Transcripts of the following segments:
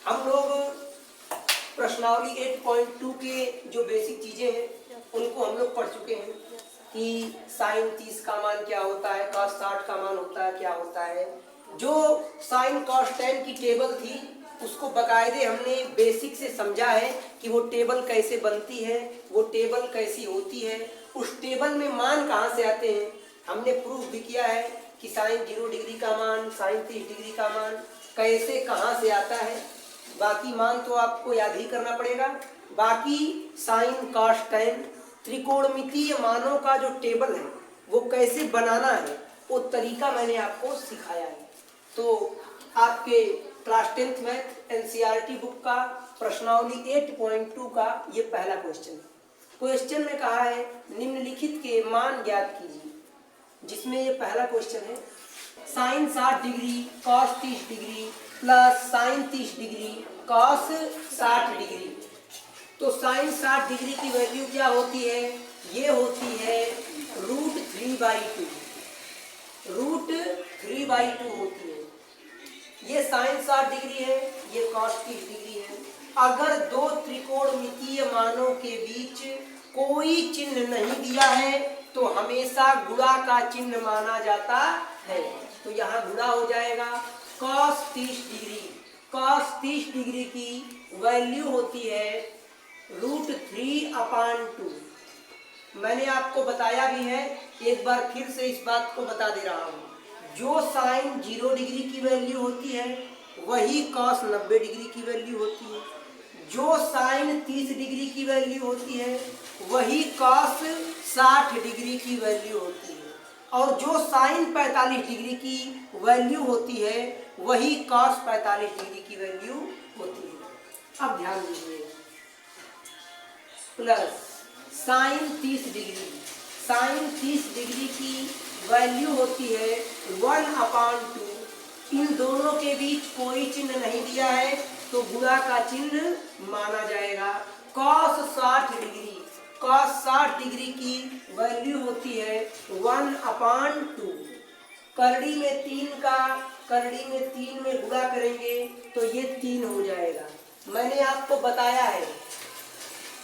हम लोग प्रश्नावली 8.2 के जो बेसिक चीजें हैं उनको हम लोग पढ़ चुके हैं कि साइन 30 का मान क्या होता है, कॉस 60 का मान होता है क्या होता है। जो साइन कॉस टेन की टेबल थी उसको बकायदे हमने बेसिक से समझा है कि वो टेबल कैसे बनती है, वो टेबल कैसी होती है, उस टेबल में मान कहाँ से आते हैं। हमने प्रूफ भी किया है कि साइन 0 डिग्री का मान, साइन 30 डिग्री का मान कैसे कहाँ से आता है। बाकी मान तो आपको याद ही करना पड़ेगा। बाकी साइन कॉस टेन त्रिकोणमितीय मानों का जो टेबल है वो कैसे बनाना है वो तरीका मैंने आपको सिखाया है। तो आपके class 10th math NCERT book का प्रश्नावली 8.2 का ये पहला क्वेश्चन है। क्वेश्चन में कहा है निम्नलिखित के मान ज्ञात कीजिए, जिसमें ये पहला क्वेश्चन है sine 60 degree cos 30 degree plus sine 30 degree cos 60 degree. तो साइन 60 डिग्री की वैल्यू क्या होती है, ये होती है √3/2, √3/2 होती है। ये साइन 60 डिग्री है, ये कॉस 30 डिग्री है। अगर दो त्रिकोणमितीय मानों के बीच कोई चिन्ह नहीं दिया है तो हमेशा गुणा का चिन्ह माना जाता है। तो यहाँ गुणा हो जाएगा कॉस 30 डिग्री, कॉस 30 डिग्री की वैल्यू होती है √3/2। मैंने आपको बताया भी है, एक बार फिर से इस बात को बता दे रहा हूँ। जो साइन 0 डिग्री की वैल्यू होती है वही कॉस 90 डिग्री की वैल्यू होती है। जो साइन 30 डिग्री की वैल्यू होती है वही कॉस 60 डिग्री की वैल्यू होती है। और जो साइन 45 डिग्री की वैल्यू होती है वही कॉस 45 डिग्री की वैल्यू होती है। अब ध्यान दीजिए, plus sine 30 degree, sine 30 degree की वैल्यू होती है 1/2। इन दोनों के बीच कोई चिन्ह नहीं दिया है तो गुणा का चिन्ह माना जाएगा। कॉस 60 डिग्री, कॉस 60 डिग्री की वैल्यू होती है 1/2। करड़ी में 3 का, करड़ी में 3 में गुणा करेंगे तो ये 3 हो जाएगा। मैंने आपको बताया है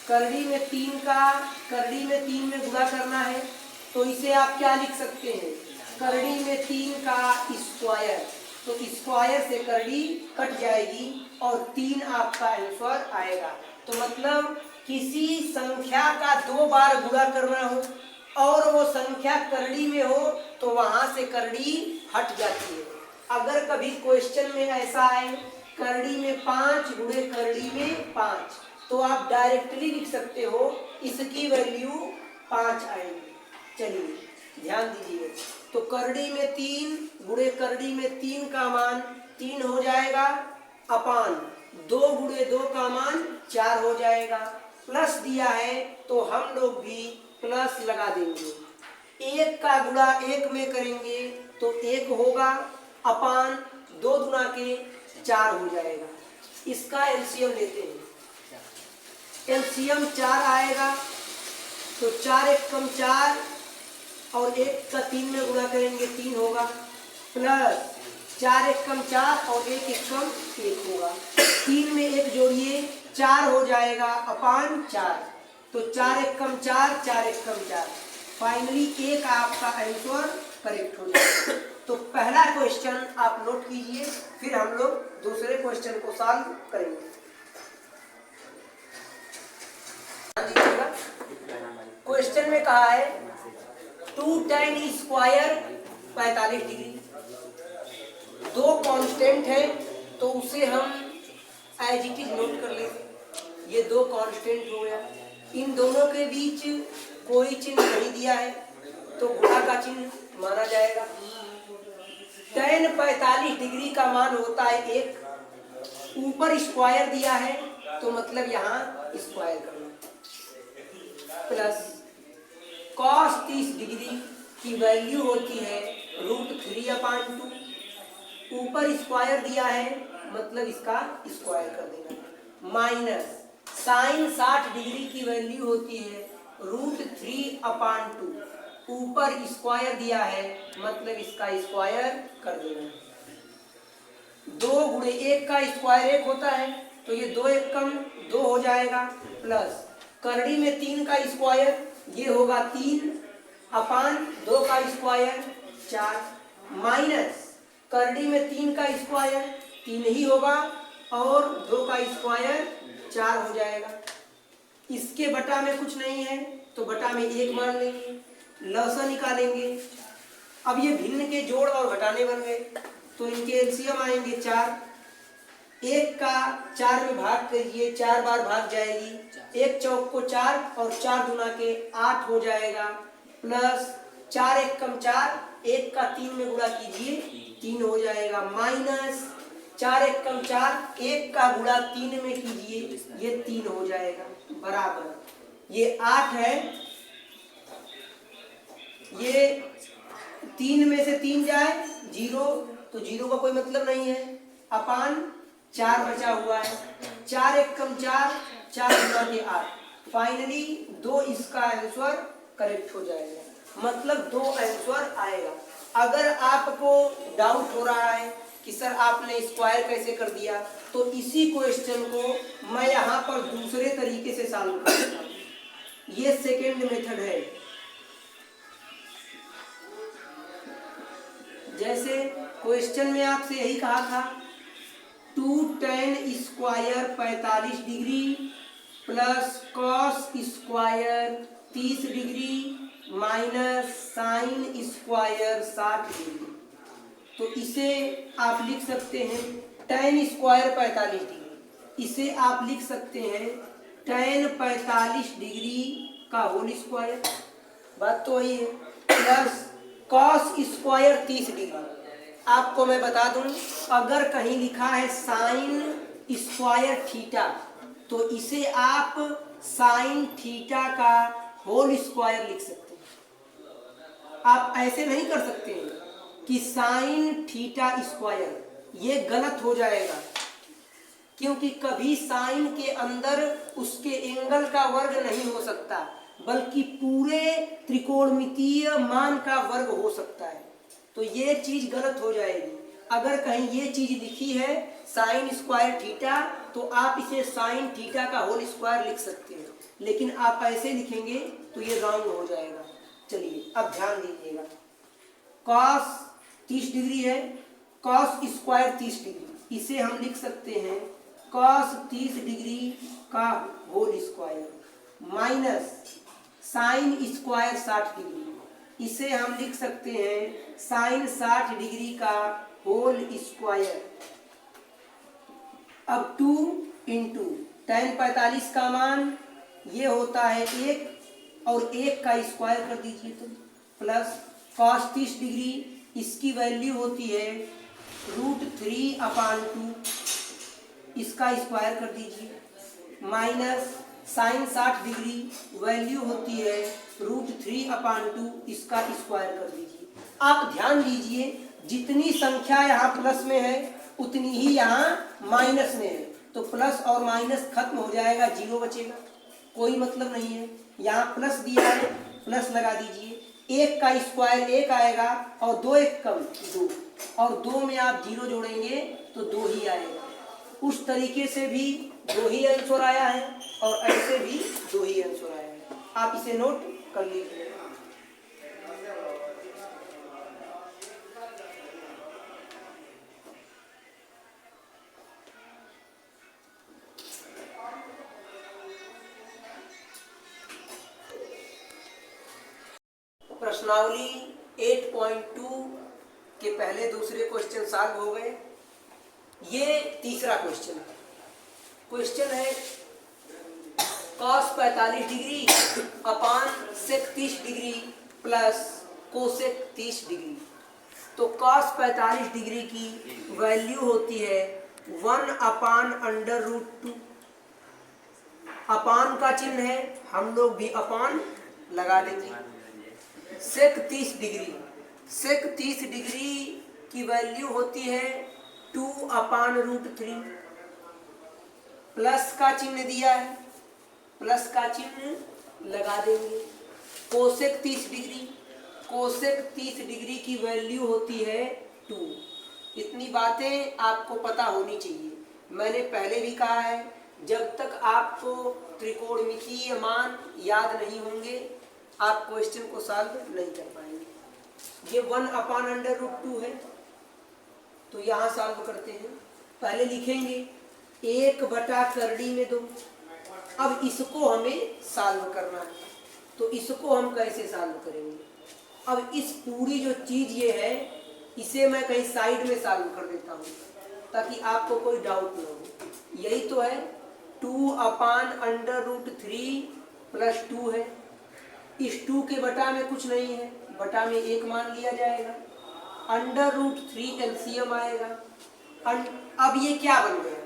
करड़ी में 3 का, करड़ी में 3 में गुणा करना है तो इसे आप क्या लिख सकते हैं, करड़ी में 3 का स्क्वायर। तो स्क्वायर से करड़ी कट जाएगी और 3 आपका आंसर आएगा। तो मतलब किसी संख्या का 2 बार गुणा करना हो और वो संख्या करड़ी में हो तो वहां से करड़ी हट जाती है। अगर कभी क्वेश्चन में ऐसा आए करड़ी में 5 गुणे करड़ी में 5 तो आप डायरेक्टली लिख सकते हो इसकी वैल्यू 5 आएगी। चलिए ध्यान दीजिए, तो करड़ी में 3 गुणे करड़ी में 3 का मान 3 हो जाएगा, अपान 2 गुणे 2 का मान 4 हो जाएगा। प्लस दिया है तो हम लोग भी प्लस लगा देंगे। 1 का गुणा 1 में करेंगे तो 1 होगा, अपान 2 गुना के 4 हो जाएगा। इसका एलसीएम लेते हैं, एलसीएम 4 आएगा तो 4 1 कम 4 और 1 का 3 में गुणा करेंगे 3 होगा, प्लस 4 1 कम 4 और 1 1 कम 1 होगा। 3 में 1 जोड़िए 4 हो जाएगा, अपान 4। तो 4 1 कम 4, 4 1 कम 4, फाइनली 1 आपका आंसर करेक्ट हो जाएगा। तो पहला क्वेश्चन आप नोट कीजिए, फिर हम लोग दूसरे क्वेश्चन को सॉल्व करेंगे। क्वेश्चन में कहा है 2 tan स्क्वायर 45 डिग्री। दो कांस्टेंट है तो उसे हम एज इट इज नोट कर लेंगे। ये दो कांस्टेंट हो गया, इन दोनों के बीच कोई चिन्ह नहीं दिया है तो गुणा का चिन्ह माना जाएगा। tan 45 डिग्री का मान होता है 1, ऊपर स्क्वायर दिया है तो मतलब यहाँ स्क्वायर करना, प्लस cos 30 डिग्री की वैल्यू होती है √3/2। ऊपर स्क्वायर दिया है मतलब इसका स्क्वायर कर देना, माइनस साइन 60 डिग्री की वैल्यू होती है √3/2। ऊपर स्क्वायर दिया है मतलब इसका स्क्वायर कर देना। 2 गुणे 1 का स्क्वायर 1 होता है, तो ये 2 1 कम 2 हो जाएगा, प्लस करड़ी में 3 का स्क्वायर ये होगा 3 अपान 2 का स्क्वायर 4, माइनस करड़ी में 3 का स्क्वायर 3 ही होगा और 2 का स्क्वायर 4 हो जाएगा। इसके बटा में कुछ नहीं है तो बटा में 1 मान लेंगे, लसा निकालेंगे। अब ये भिन्न के जोड़ और घटाने बन गए, तो इनके एलसीएम आएंगे 4, 1 का 4 में भाग करिए, 4 बार भाग जाएगी, 1 चौक को 4 और 4 गुना के 8 हो जाएगा, प्लस 4 1 कम 4, 1 का 3 में गुणा कीजिए 3 हो जाएगा, माइनस 4 1 कम 4, 1 का गुणा 3 में कीजिए ये 3 हो जाएगा, बराबर ये 8 है, ये 3 में से 3 जाए 0, तो 0 का कोई मतलब नहीं है, अपान 4 बचा हुआ है, 4 1 कम 4, 4 गुना के 8, फाइनली 2 इसका आंसर करेक्ट हो जाएगा, मतलब 2 आंसर आएगा। अगर आपको डाउट हो रहा है कि सर आपने स्क्वायर कैसे कर दिया, तो इसी क्वेश्चन को मैं यहाँ पर दूसरे तरीके से सॉल्व करता हूँ, ये सेकेंड मेथड है। जैसे क्वेश्चन में आपसे यही कहा था 2 tan square 45 degree plus cos square 30 degree minus sine square 60 degree, तो इसे आप लिख सकते हैं tan स्क्वायर 45 डिग्री, इसे आप लिख सकते हैं tan 45 डिग्री का होल स्क्वायर, बात तो वही है, प्लस कॉस स्क्वायर 30 डिग्री। आपको मैं बता दूं, अगर कहीं लिखा है साइन स्क्वायर थीटा, तो इसे आप साइन थीटा का होल स्क्वायर लिख सकते हैं। आप ऐसे नहीं कर सकते कि साइन थीटा स्क्वायर, ये गलत हो जाएगा, क्योंकि कभी साइन के अंदर उसके एंगल का वर्ग नहीं हो सकता, बल्कि पूरे त्रिकोणमितीय मान का वर्ग हो सकता है, तो ये चीज गलत हो जाएगी। अगर कहीं ये चीज लिखी है साइन स्क्वायर थीटा, तो आप इसे साइन थीटा का होल स्क्वायर लिख सकते हैं, लेकिन आप ऐसे लिखेंगे तो ये रॉन्ग हो जाएगा। चलिए अब ध्यान दीजिएगा, कॉस 30 डिग्री है, कॉस स्क्वायर 30 डिग्री, इसे हम लिख सकते हैं कॉस 30 डिग्री का whole square, minus sine square 60 degree, इसे हम लिख सकते हैं साइन 60 डिग्री का होल स्क्वायर। अब 2 इंटू tan 45 का मान ये होता है 1, और 1 का स्क्वायर कर दीजिए तो प्लस cos 30 डिग्री, इसकी वैल्यू होती है √3/2, इसका स्क्वायर कर दीजिए, माइनस साइन 60 डिग्री वैल्यू होती है √3/2, इसका स्क्वायर कर दीजिए। आप ध्यान दीजिए, जितनी संख्या यहाँ प्लस में है उतनी ही यहाँ माइनस में है, तो प्लस और माइनस खत्म हो जाएगा, 0 बचेगा, कोई मतलब नहीं है। यहाँ प्लस दिया है, प्लस लगा दीजिए, 1 का स्क्वायर 1 आएगा और 2 1 कम 2, और 2 में आप 0 जोड़ेंगे तो 2 ही आएगा। उस तरीके से भी 2 ही आंसर आया है और ऐसे भी 2 ही आंसर आया है, आप इसे नोट कर लीजिए। प्रश्नावली 8.2 के पहले दूसरे क्वेश्चन सॉल्व हो गए। ये तीसरा क्वेश्चन है। क्वेश्चन है cos 45 डिग्री अपान sec 30 degree plus cosec 30 degree. तो cos 45 डिग्री की वैल्यू होती है 1/√2। अपान का चिन्ह है, हम लोग भी अपान लगा देंगे। सेक 30 डिग्री, सेक 30 डिग्री की वैल्यू होती है 2/√3। प्लस का चिन्ह दिया है, प्लस का चिन्ह लगा देंगे। कोसेक 30 डिग्री, कोसेक 30 डिग्री की वैल्यू होती है 2। इतनी बातें आपको पता होनी चाहिए। मैंने पहले भी कहा है, जब तक आपको त्रिकोणमितीय मान याद नहीं होंगे आप क्वेश्चन को सॉल्व नहीं कर पाएंगे। ये 1/√2 है, तो यहाँ सॉल्व करते हैं। पहले लिखेंगे 1/2। अब इसको हमें सॉल्व करना है, तो इसको हम कैसे सॉल्व करेंगे? अब इस पूरी जो चीज ये है इसे मैं कहीं साइड में सॉल्व कर देता हूँ ताकि आपको कोई डाउट ना हो। यही तो है 2/√3 + 2 है। इस 2 के बटा में कुछ नहीं है, बटा में 1 मान लिया जाएगा। √3 एलसीएम आएगा। अब ये क्या बन गया?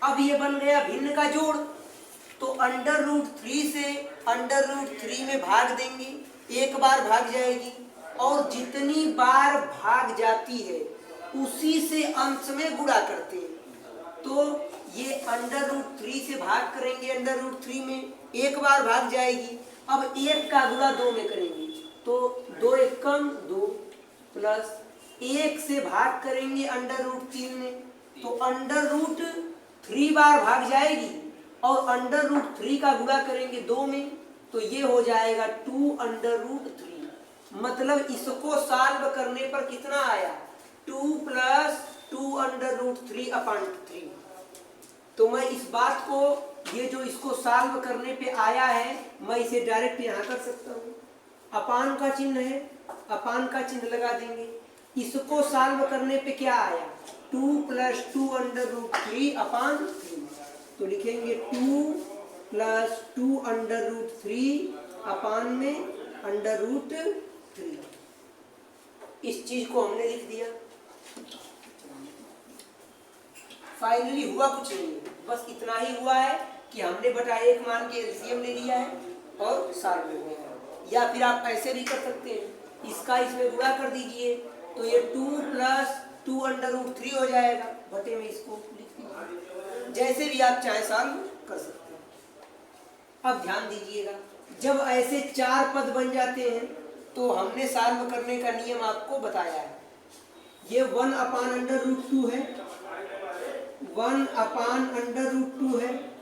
अब ये बन गया भिन्न का जोड़। तो √3 से √3 में भाग देंगे, एक बार भाग जाएगी, और जितनी बार भाग जाती है उसी से अंश में गुणा करते हैं। तो ये √3 से भाग करेंगे, √3 में एक बार भाग जाएगी। अब 1 का गुणा 2 में करेंगे, तो 2 एकम 2 प्लस 1 से भाग करेंगे √3 में, तो √3 बार भाग जाएगी, और √3 का गुणा करेंगे 2 में, तो ये हो जाएगा 2√3। मतलब इसको सॉल्व करने पर कितना आया? 2 + 2√3/3। तो मैं इस बात को, ये जो इसको सॉल्व करने पे आया है, मैं इसे डायरेक्ट यहाँ कर सकता हूँ। अपान का चिन्ह है, अपान का चिन्ह लगा देंगे। इसको सॉल्व करने पे क्या आया? 2 + 2√3/3। तो लिखेंगे 2 + 2√3/3। इस चीज को हमने लिख दिया। फाइनली हुआ कुछ नहीं, बस इतना ही हुआ है कि हमने बटा 1 मान के एलसीएम ले लिया है और सॉल्व हो गया। या फिर आप ऐसे भी कर सकते हैं, इसका इसमें गुणा कर दीजिए, तो ये 2 + 2√3 हो जाएगा, बटे में इसको लिख दीजिए। जैसे भी आप चाहे सॉल्व कर सकते हैं। अब ध्यान दीजिएगा, जब ऐसे 4 पद बन जाते हैं तो हमने सॉल्व करने का नियम आपको बताया है। ये 1/√2 है, 1/√2 है।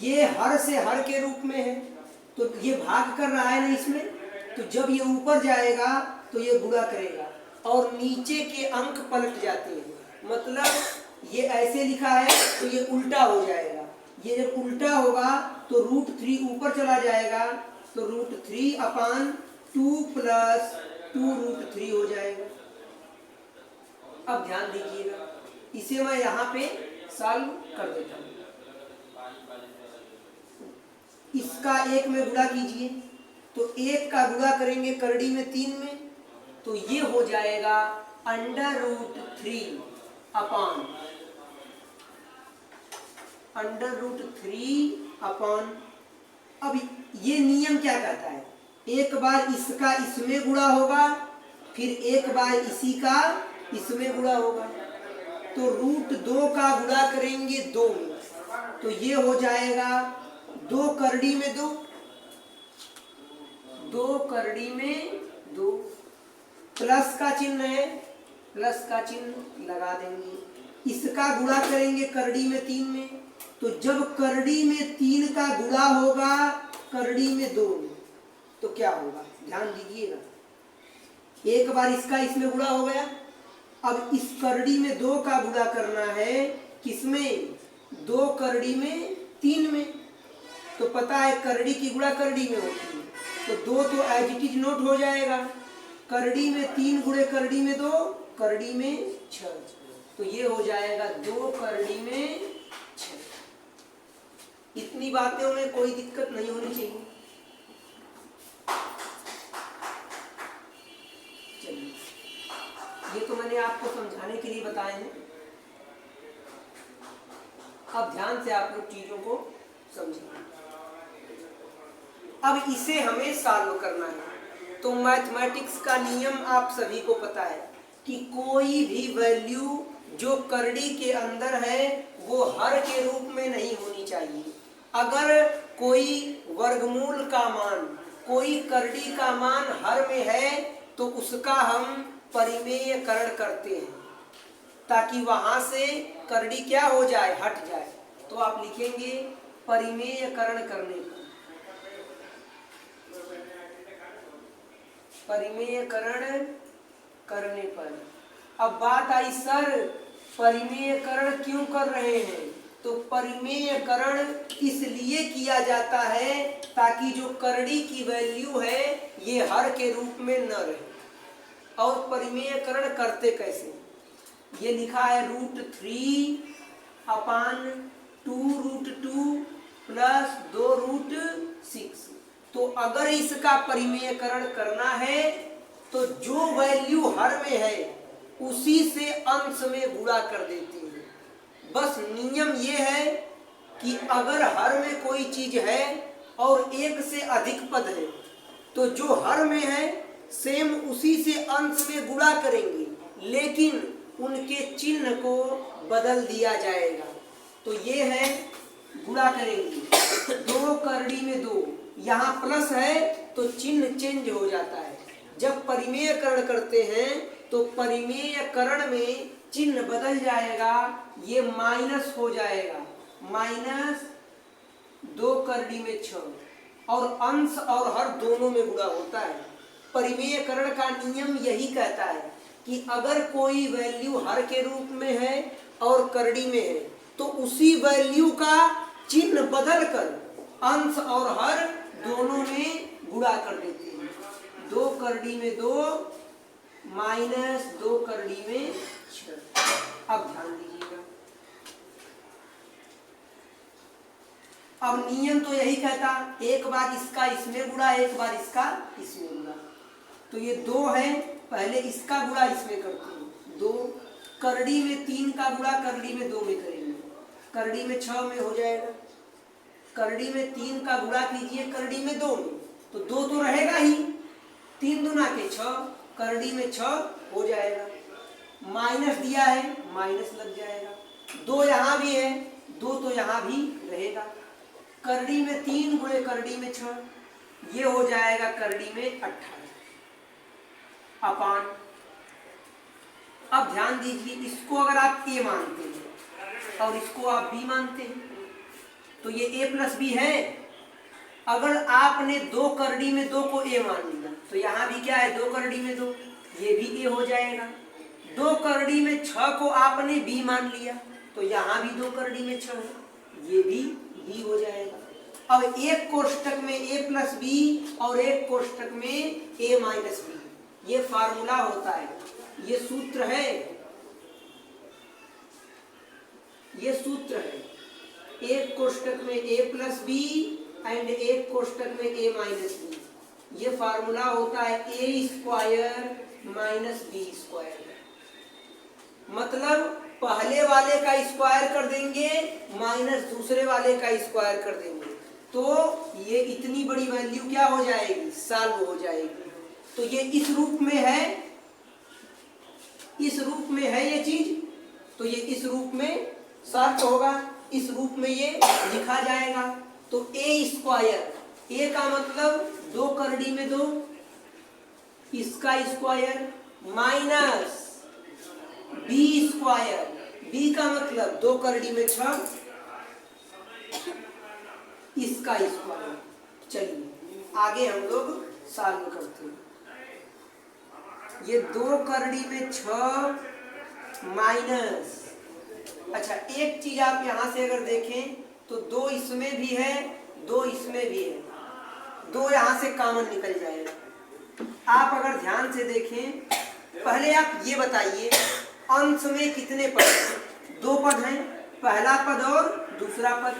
ये हर से हर के रूप में है, तो ये भाग कर रहा है ना इसमें, तो जब ये ऊपर जाएगा तो ये गुणा करेगा और नीचे के अंक पलट जाते हैं। मतलब ये ऐसे लिखा है तो ये उल्टा हो जाएगा। ये जब उल्टा होगा तो √3 ऊपर चला जाएगा, तो √3/2 + 2√3 हो जाएगा। अब ध्यान दीजिएगा, इसे मैं यहाँ पे सॉल्व कर देता हूँ। इसका 1 में गुणा कीजिए, तो 1 का गुणा करेंगे करड़ी में 3 में, तो ये हो जाएगा √3/√3। अब ये नियम क्या कहता है? एक बार इसका इसमें गुणा होगा, फिर एक बार इसी का इसमें गुणा होगा, तो √2 का गुणा करेंगे 2 में, तो ये हो जाएगा 2 करड़ी में 2, 2 करड़ी में 2, प्लस का चिन्ह है, प्लस का चिन्ह लगा देंगे। इसका गुणा करेंगे करड़ी में 3 में, तो जब करड़ी में 3 का गुणा होगा करड़ी में 2 में, तो क्या होगा? ध्यान दीजिएगा, एक बार इसका इसमें गुणा हो गया, अब इस करड़ी में 2 का गुणा करना है, किसमें? 2 करड़ी में 3 में, तो पता है करड़ी की गुणा करड़ी में होती है, तो 2 तो एज इट इज नोट हो जाएगा। करड़ी में 3 गुणे करड़ी में 2, करड़ी में 6, तो ये हो जाएगा 2 करड़ी में 6। इतनी बातों में कोई दिक्कत नहीं होनी चाहिए। चलिए, ये तो मैंने आपको समझाने के लिए बताए हैं। अब ध्यान से आप लोग चीजों को समझिए। अब इसे हमें सॉल्व करना है, तो मैथमेटिक्स का नियम आप सभी को पता है कि कोई भी वैल्यू जो करड़ी के अंदर है वो हर के रूप में नहीं होनी चाहिए। अगर कोई वर्गमूल का मान, कोई करड़ी का मान हर में है, तो उसका हम परिमेयकरण करते हैं। ताकि वहां से करड़ी क्या हो जाए, हट जाए। तो आप लिखेंगे परिमेयकरण करने पर, परिमेयकरण करने पर। अब बात आई सर परिमेयकरण क्यों कर रहे हैं, तो परिमेयकरण इसलिए किया जाता है ताकि जो करड़ी की वैल्यू है ये हर के रूप में न रहे। और परिमेयकरण करते कैसे, ये लिखा है √3/2√2 प्लस 2√6। तो अगर इसका परिमेयकरण करना है तो जो वैल्यू हर में है उसी से अंश में गुणा कर देते हैं। बस नियम ये है कि अगर हर में कोई चीज है और एक से अधिक पद है तो जो हर में है सेम उसी से अंश में गुणा करेंगे, लेकिन उनके चिन्ह को बदल दिया जाएगा। तो ये है गुणा करेंगे 2 करड़ी में 2, यहाँ प्लस है तो चिन्ह चेंज हो जाता है। जब परिमेयकरण करते हैं तो परिमेयकरण में चिन्ह बदल जाएगा, ये माइनस हो जाएगा, -2 करड़ी में 6, और अंश और हर दोनों में गुणा होता है। परिमेयकरण का नियम यही कहता है कि अगर कोई वैल्यू हर के रूप में है और करड़ी में है तो उसी वैल्यू का चिन्ह बदल कर अंश और हर दोनों में गुणा कर देते हैं। 2 करड़ी में 2 -2 करड़ी में 6। अब ध्यान दीजिएगा, अब नियम तो यही कहता एक बार इसका इसमें गुणा, एक बार इसका इसमें गुणा। तो ये 2 है, पहले इसका गुणा इसमें करते हैं, 2 करड़ी में 3 का गुणा करड़ी में 2 में करेंगे, करड़ी में 6 में हो जाएगा। करड़ी में 3 का गुणा कीजिए करड़ी में 2 में, तो 2 तो रहेगा ही, 3 दूना के 6, करड़ी में 6 हो जाएगा। माइनस दिया है, माइनस लग जाएगा। 2 यहाँ भी है, 2 तो यहाँ भी रहेगा। करड़ी में 3 गुणे करड़ी में 6, ये हो जाएगा करड़ी में 18 अपान। अब ध्यान दीजिए, इसको अगर आप a मानते हैं और इसको आप b मानते हैं तो ये a प्लस b है। अगर आपने 2 करड़ी में 2 को a मान लिया तो यहाँ भी क्या है, 2 करड़ी में 2, ये भी a हो जाएगा। 2 करड़ी में 6 को आपने b मान लिया तो यहाँ भी 2 करड़ी में 6 है, ये भी b हो जाएगा। अब एक कोष्टक में a प्लस b और एक कोष्टक में a माइनस b, ये फार्मूला होता है, ये सूत्र है, ये सूत्र है। एक कोष्टक में a प्लस b एंड एक कोष्टक में a माइनस b, ये फार्मूला होता है a square minus b square. मतलब पहले वाले का स्क्वायर कर देंगे माइनस दूसरे वाले का स्क्वायर कर देंगे तो ये इतनी बड़ी वैल्यू क्या हो जाएगी, सॉल्व हो जाएगी। तो ये इस रूप में है, इस रूप में है ये चीज, तो ये इस रूप में सॉल्व होगा, इस रूप में ये लिखा जाएगा। तो a स्क्वायर, a का मतलब 2 करड़ी में 2, इसका square minus b square, b का मतलब 2 करड़ी में 6, इसका स्क्वायर। चलिए आगे हम लोग सॉल्व करते हैं। ये 2 करड़ी में 6 माइनस, अच्छा एक चीज आप यहां से अगर देखें तो 2 इसमें भी है, 2 इसमें भी है, 2 यहां से कॉमन निकल जाएगा। आप अगर ध्यान से देखें, पहले आप ये बताइए अंश में कितने पद हैं, 2 पद हैं, पहला पद और दूसरा पद।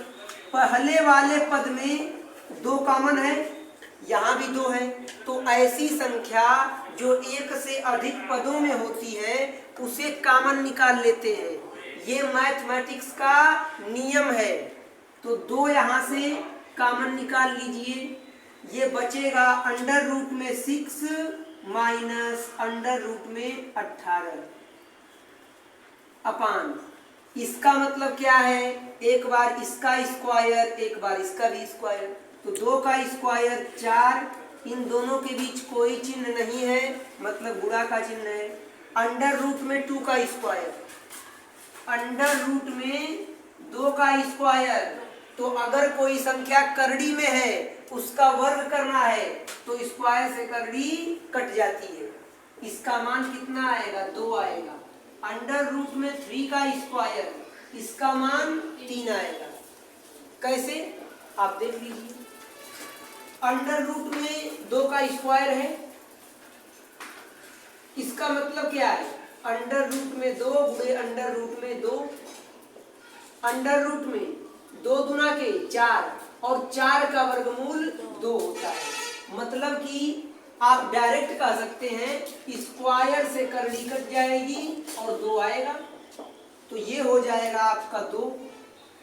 पहले वाले पद में 2 कॉमन है, यहाँ भी 2 है, तो ऐसी संख्या जो एक से अधिक पदों में होती है उसे कॉमन निकाल लेते हैं, ये मैथमेटिक्स का नियम है। तो 2 यहाँ से कॉमन निकाल लीजिए, ये बचेगा अंडर रूट में 6 माइनस अंडर रूट में 18 अपान, इसका मतलब क्या है, एक बार इसका स्क्वायर एक बार इसका भी स्क्वायर, तो 2 का स्क्वायर 4, इन दोनों के बीच कोई चिन्ह नहीं है मतलब गुणा का चिन्ह है। अंडर रूट में 2 का स्क्वायर, अंडर रूट में 2 का स्क्वायर। तो अगर कोई संख्या करड़ी में है उसका वर्ग करना है तो स्क्वायर से करड़ी कट जाती है। इसका मान कितना आएगा? 2 आएगा। अंडर रूट में 3 का स्क्वायर, इसका मान 3 आएगा। कैसे आप देख लीजिए। अंडर रूट में 2 का स्क्वायर है, इसका मतलब क्या है? अंडर रूट में 2 गुणे अंडर रूट में 2, अंडर रूट में 2 गुना के 4 और 4 का वर्गमूल 2 होता है। मतलब कि आप डायरेक्ट कह सकते हैं स्क्वायर से करड़ी कट जाएगी और 2 आएगा। तो ये हो जाएगा आपका 2।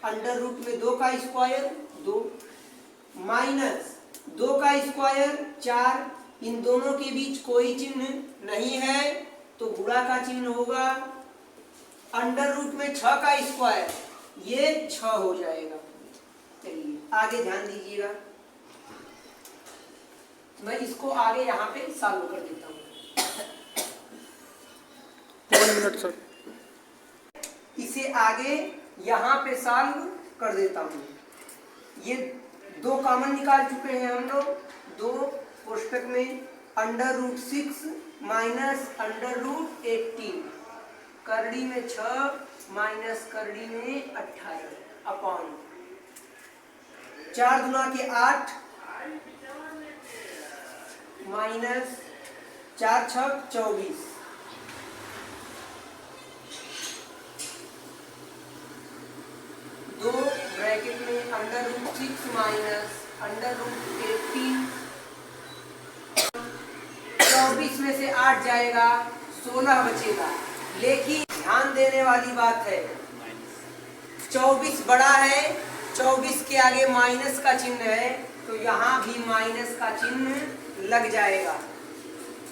अंडर रूट में 2 का स्क्वायर 2 माइनस 2 का स्क्वायर 4, इन दोनों के बीच कोई चिन्ह नहीं है तो गुणा का चिन्ह होगा। अंडर रूट में 6 का स्क्वायर, ये 6 हो जाएगा। चलिए आगे ध्यान दीजिएगा, मैं इसको आगे यहाँ पे सॉल्व कर देता हूँ। 1 मिनट सर। इसे आगे यहाँ पे सॉल्व कर देता हूँ। ये 2 कॉमन निकाल चुके हैं हम लोग। 2 कोष्टक में under root 6 minus under root 18, करड़ी में 6 माइनस करड़ी में 18 अपॉन 4 गुना के 8 माइनस 4 छक 24, 2 ब्रैकेट में under root 6 minus under root 18, 24 में से 8 जाएगा 16 बचेगा। लेकिन ध्यान देने वाली बात है, 24 बड़ा है, 24 के आगे माइनस का चिन्ह है तो यहाँ भी माइनस का चिन्ह लग जाएगा।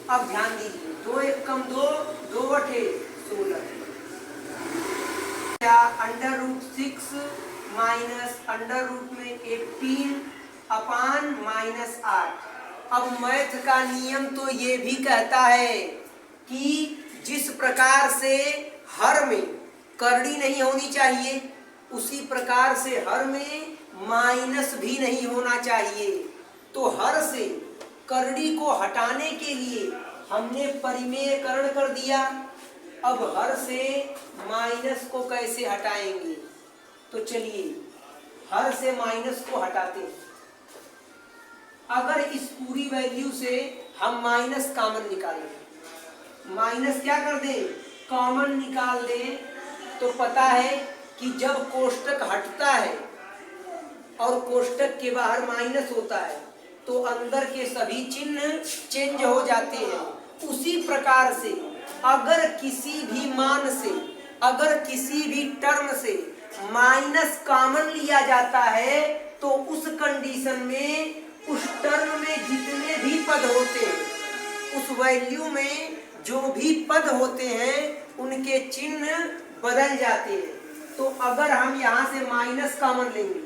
अब ध्यान दीजिए, 2 एक कम 2, 2 बटे 16, क्या under root 6 minus under root में 18 अपान माइनस 8। अब मैथ का नियम तो ये भी कहता है कि जिस प्रकार से हर में करड़ी नहीं होनी चाहिए उसी प्रकार से हर में माइनस भी नहीं होना चाहिए। तो हर से करड़ी को हटाने के लिए हमने परिमेयकरण कर दिया। अब हर से माइनस को कैसे हटाएंगे? तो चलिए हर से माइनस को हटाते हैं। अगर इस पूरी वैल्यू से हम माइनस कॉमन निकालें, माइनस क्या कर दें? कॉमन निकाल दें, तो पता है कि जब कोष्टक हटता है और कोष्टक के बाहर माइनस होता है तो अंदर के सभी चिन्ह चेंज हो जाते हैं। उसी प्रकार से अगर किसी भी मान से, अगर किसी भी टर्म से माइनस कॉमन लिया जाता है तो उस कंडीशन में उस टर्म में जितने भी पद होते हैं, उस वैल्यू में जो भी पद होते हैं उनके चिन्ह बदल जाते हैं। तो अगर हम यहाँ से माइनस कॉमन लेंगे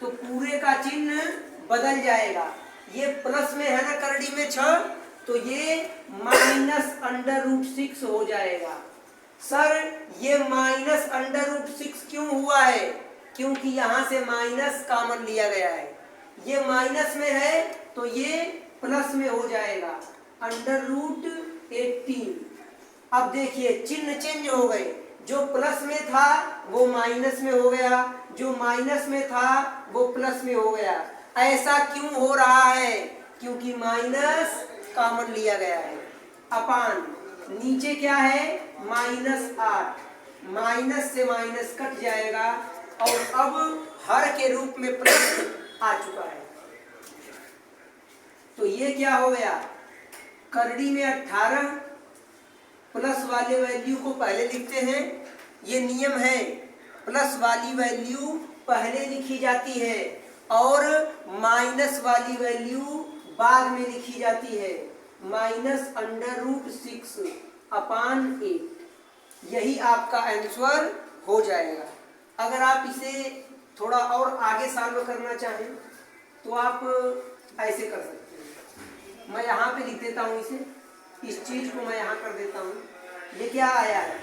तो पूरे का चिन्ह बदल जाएगा। ये प्लस में है ना करड़ी में 6, तो ये माइनस अंडर रूट 6 हो जाएगा। सर ये माइनस अंडर रूट 6 क्यों हुआ है? क्योंकि यहाँ से माइनस कॉमन लिया गया है। ये माइनस में है तो ये प्लस में हो जाएगा अंडर रूट 18। अब देखिए चिन्ह चेंज हो गए, जो प्लस में था वो माइनस में हो गया, जो माइनस में था वो प्लस में हो गया। ऐसा क्यों हो रहा है? क्योंकि माइनस कॉमन लिया गया है। अपान नीचे क्या है? -8, माइनस से माइनस कट जाएगा और अब हर के रूप में प्लस आ चुका है। तो ये क्या हो गया? करड़ी में 18, प्लस वाले वैल्यू को पहले लिखते हैं। ये नियम है, प्लस वाली वैल्यू पहले लिखी जाती है और माइनस वाली वैल्यू बाद में लिखी जाती है। माइनस अंडर रूट 6 अपान 8, यही आपका आंसर हो जाएगा। अगर आप इसे थोड़ा और आगे सॉल्व करना चाहें तो आप ऐसे कर सकते हैं। मैं यहाँ पे लिख देता हूँ इसे, इस चीज को मैं यहाँ कर देता हूँ। ये क्या आया है?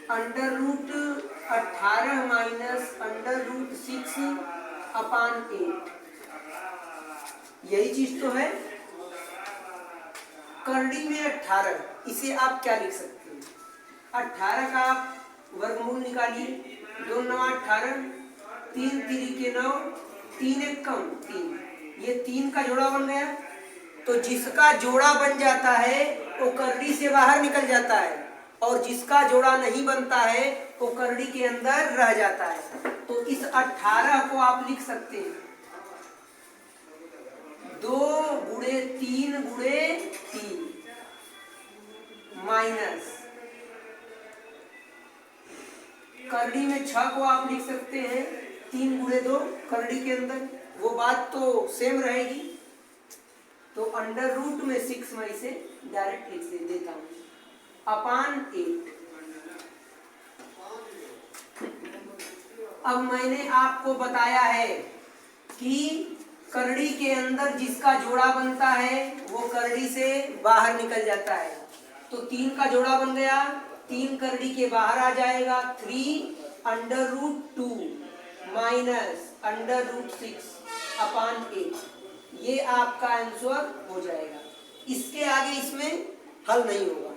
Under root 18 minus under root 6/8, यही चीज तो है। करड़ी में 18, इसे आप क्या लिख सकते हैं? 18 का आप वर्गमूल निकालिए, 2 9 18, 3 3 9, 3 1 कम 3, ये 3 का जोड़ा बन गया। तो जिसका जोड़ा बन जाता है वो करड़ी से बाहर निकल जाता है, और जिसका जोड़ा नहीं बनता है वो करड़ी के अंदर रह जाता है। तो इस 18 को आप लिख सकते हैं 2 गुणे 3 गुणे 3 माइनस करड़ी में 6 को आप लिख सकते हैं 3 गुणे 2, करड़ी के अंदर वो बात तो सेम रहेगी। तो अंडर रूट में 6 मैं इसे डायरेक्ट लिख देता हूं अपान 8। अब मैंने आपको बताया है कि करड़ी के अंदर जिसका जोड़ा बनता है वो करड़ी से बाहर निकल जाता है। तो 3 का जोड़ा बन गया, 3 करड़ी के बाहर आ जाएगा, 3 under root 2 minus under root 6/8, ये आपका आंसर हो जाएगा। इसके आगे इसमें हल नहीं होगा,